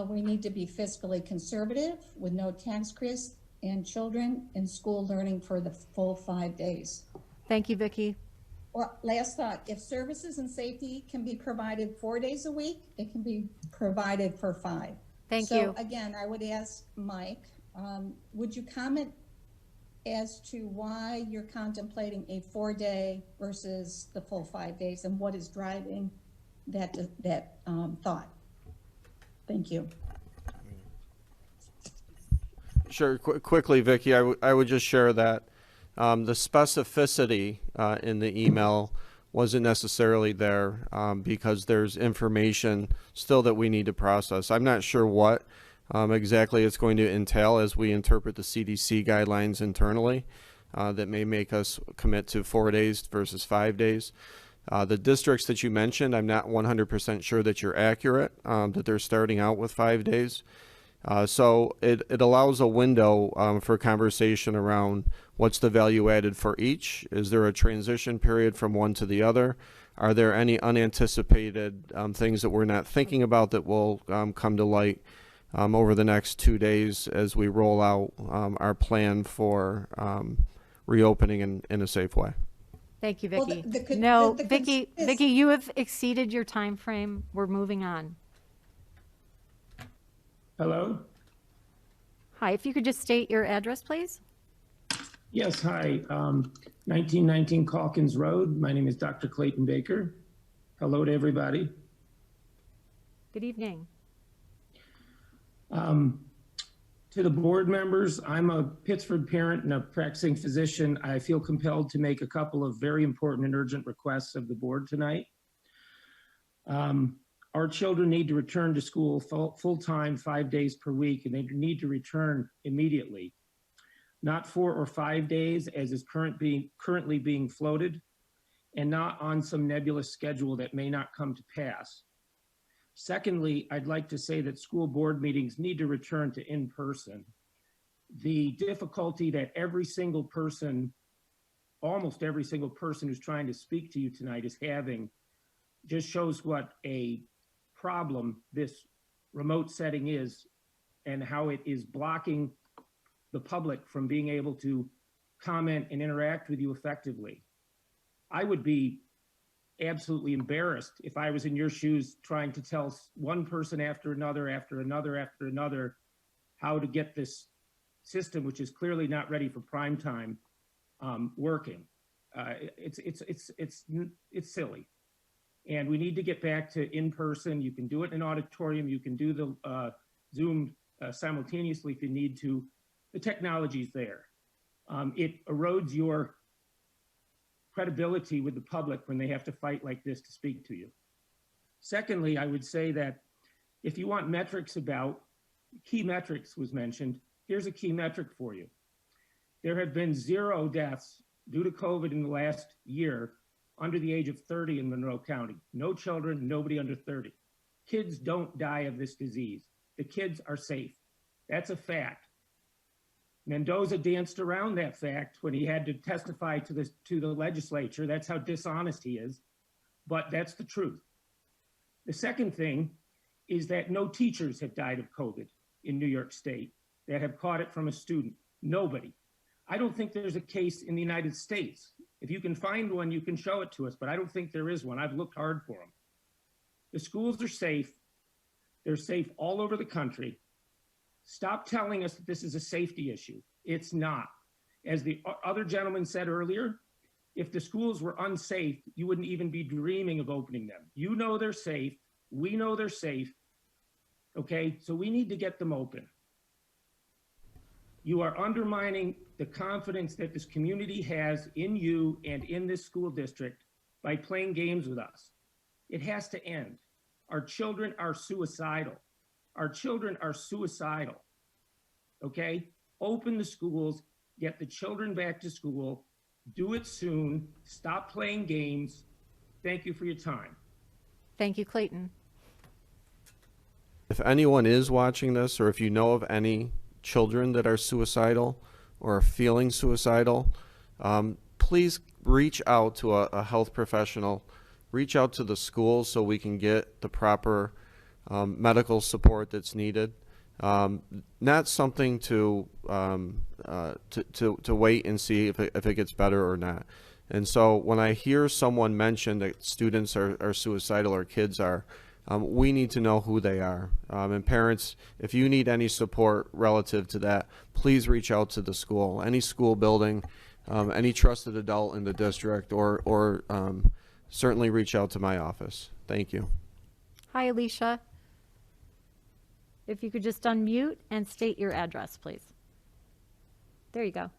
We need to be fiscally conservative with no tax cuts and children in school learning for the full 5 days. Thank you, Vicki. Well, last thought, if services and safety can be provided 4 days a week, it can be provided for 5. Thank you. So again, I would ask Mike, would you comment as to why you're contemplating a 4-day versus the full 5 days and what is driving that thought? Thank you. Sure. Quickly, Vicki, I would just share that the specificity in the email wasn't necessarily there because there's information still that we need to process. I'm not sure what exactly it's going to entail as we interpret the CDC guidelines internally that may make us commit to 4 days versus 5 days. The districts that you mentioned, I'm not 100% sure that you're accurate, that they're starting out with 5 days. So it allows a window for conversation around what's the value added for each. Is there a transition period from one to the other? Are there any unanticipated things that we're not thinking about that will come to light over the next 2 days as we roll out our plan for reopening in a safe way? Thank you, Well, Vicki. Vicki, you have exceeded your time frame. We're moving on. Hello? Hi, if you could just state your address, please. Yes, hi. 1919 Calkins Road. My name is Dr. Clayton Baker. Hello to everybody. Good evening. To the board members, I'm a Pittsford parent and a practicing physician. I feel compelled to make a couple of very important and urgent requests of the board tonight. Our children need to return to school full-time 5 days per week, and they need to return immediately. Not 4 or 5 days as is currently being floated, and not on some nebulous schedule that may not come to pass. Secondly, I'd like to say that school board meetings need to return to in-person. The difficulty that almost every single person who's trying to speak to you tonight is having just shows what a problem this remote setting is and how it is blocking the public from being able to comment and interact with you effectively. I would be absolutely embarrassed if I was in your shoes trying to tell one person after another how to get this system, which is clearly not ready for prime time, working. It's silly. And we need to get back to in-person. You can do it in an auditorium. You can do the Zoom simultaneously if you need to. The technology's there. It erodes your credibility with the public when they have to fight like this to speak to you. Secondly, I would say that if you want metrics about, key metrics was mentioned, here's a key metric for you. There have been 0 deaths due to COVID in the last year under the age of 30 in Monroe County. No children, nobody under 30. Kids don't die of this disease. The kids are safe. That's a fact. Mendoza danced around that fact when he had to testify to the legislature. That's how dishonest he is, but that's the truth. The second thing is that no teachers have died of COVID in New York State that have caught it from a student. Nobody. I don't think there's a case in the United States. If you can find one, you can show it to us, but I don't think there is one. I've looked hard for them. The schools are safe. They're safe all over the country. Stop telling us that this is a safety issue. It's not. As the other gentleman said earlier, if the schools were unsafe, you wouldn't even be dreaming of opening them. You know they're safe. We know they're safe. Okay, so we need to get them open. You are undermining the confidence that this community has in you and in this school district by playing games with us. It has to end. Our children are suicidal. Our children are suicidal. Okay? Open the schools, get the children back to school, do it soon, stop playing games. Thank you for your time. Thank you, Clayton. If anyone is watching this, or if you know of any children that are suicidal or are feeling suicidal, please reach out to a health professional, reach out to the school so we can get the proper medical support that's needed. Not something to wait and see if it gets better or not. And so when I hear someone mention that students are suicidal or kids are, we need to know who they are. And parents, if you need any support relative to that, please reach out to the school, any school building, any trusted adult in the district, or certainly reach out to my office. Thank you. Hi, Alicia. If you could just unmute and state your address, please. There you go.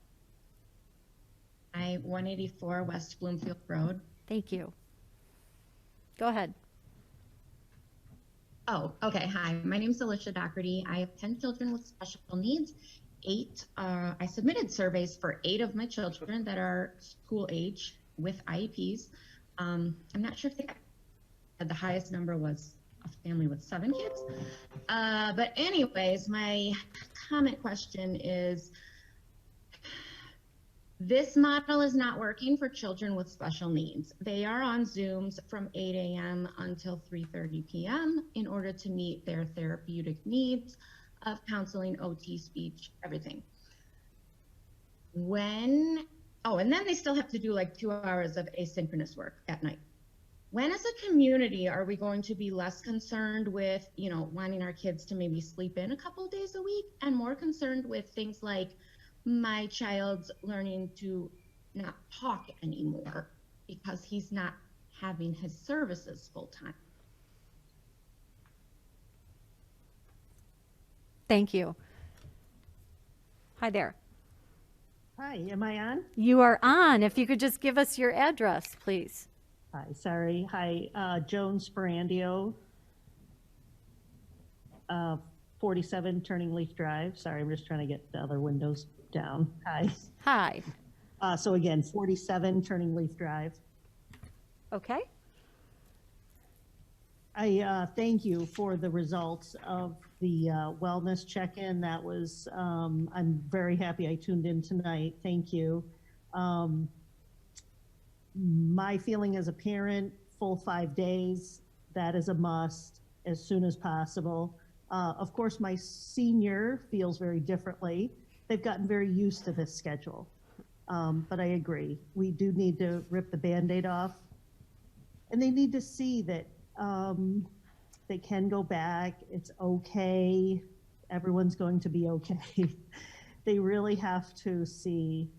Hi, 184 West Bloomfield Road. Thank you. Go ahead. Oh, okay. Hi, my name is Alicia Doherty. I have 10 children with special needs. I submitted surveys for 8 of my children that are school age with IEPs. I'm not sure if they had the highest number was a family with 7 kids. But anyways, my comment question is, this model is not working for children with special needs. They are on Zooms from 8 a.m. until 3:30 p.m. in order to meet their therapeutic needs of counseling, OT, speech, everything. And then they still have to do like 2 hours of asynchronous work at night. When as a community are we going to be less concerned with, wanting our kids to maybe sleep in a couple of days a week and more concerned with things like my child's learning to not talk anymore because he's not having his services full time? Thank you. Hi there. Hi, am I on? You are on. If you could just give us your address, please. Hi, sorry. Hi, Joan Sperandio, 47 Turning Leaf Drive. Sorry, I'm just trying to get the other windows down. Hi. Hi. So again, 47 Turning Leaf Drive. Okay. I thank you for the results of the wellness check-in. That was, I'm very happy I tuned in tonight. Thank you. My feeling as a parent, full 5 days, that is a must as soon as possible. Of course, my senior feels very differently. They've gotten very used to this schedule. But I agree, we do need to rip the Band-Aid off. And they need to see that they can go back, it's okay, everyone's going to be okay. They really have to see,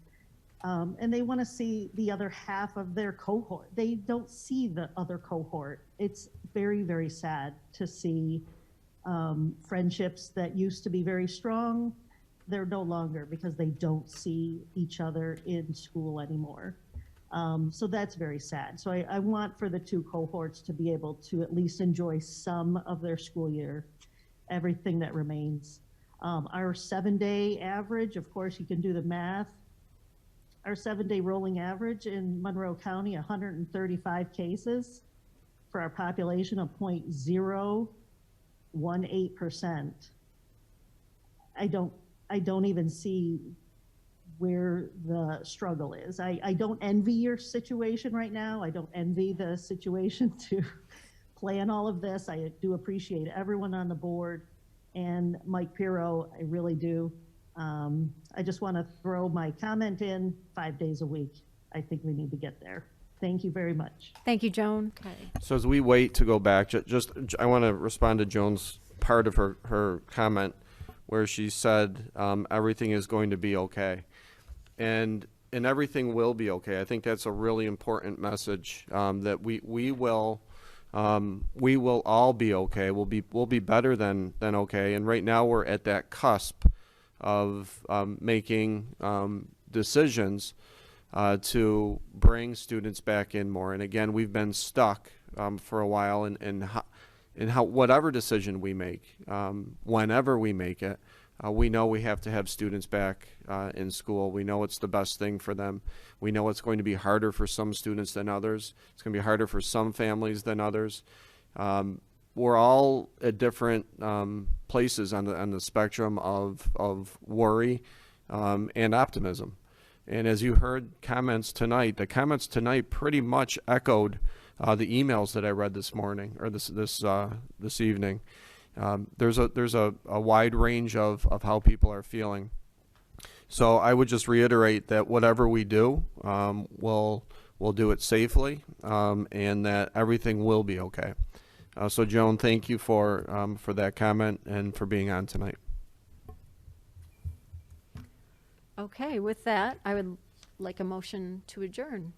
and they want to see the other half of their cohort. They don't see the other cohort. It's very, very sad to see friendships that used to be very strong, they're no longer because they don't see each other in school anymore. So that's very sad. So I want for the two cohorts to be able to at least enjoy some of their school year, everything that remains. Our 7-day average, of course, you can do the math. Our 7-day rolling average in Monroe County, 135 cases for our population of 0.018%. I don't even see where the struggle is. I don't envy your situation right now. I don't envy the situation to plan all of this. I do appreciate everyone on the board and Mike Pirro, I really do. I just want to throw my comment in 5 days a week. I think we need to get there. Thank you very much. Thank you, Joan. Okay. So as we wait to go back, I want to respond to Joan's part of her comment where she said everything is going to be okay. And everything will be okay. I think that's a really important message, that we will all be okay. We'll be better than okay. And right now we're at that cusp of making decisions to bring students back in more. And again, we've been stuck for a while in how whatever decision we make, whenever we make it. We know we have to have students back in school. We know it's the best thing for them. We know it's going to be harder for some students than others. It's going to be harder for some families than others. We're all at different places on the spectrum of worry and optimism. And as you heard comments tonight, the comments tonight pretty much echoed the emails that I read this morning or this evening. There's a wide range of how people are feeling. So I would just reiterate that whatever we do, we'll do it safely, and that everything will be okay. So Joan, thank you for that comment and for being on tonight. Okay, with that, I would like a motion to adjourn.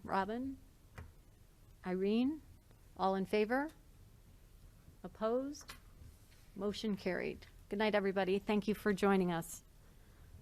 Robin? Irene? All in favor? Opposed? Motion carried. Good night, everybody. Thank you for joining us.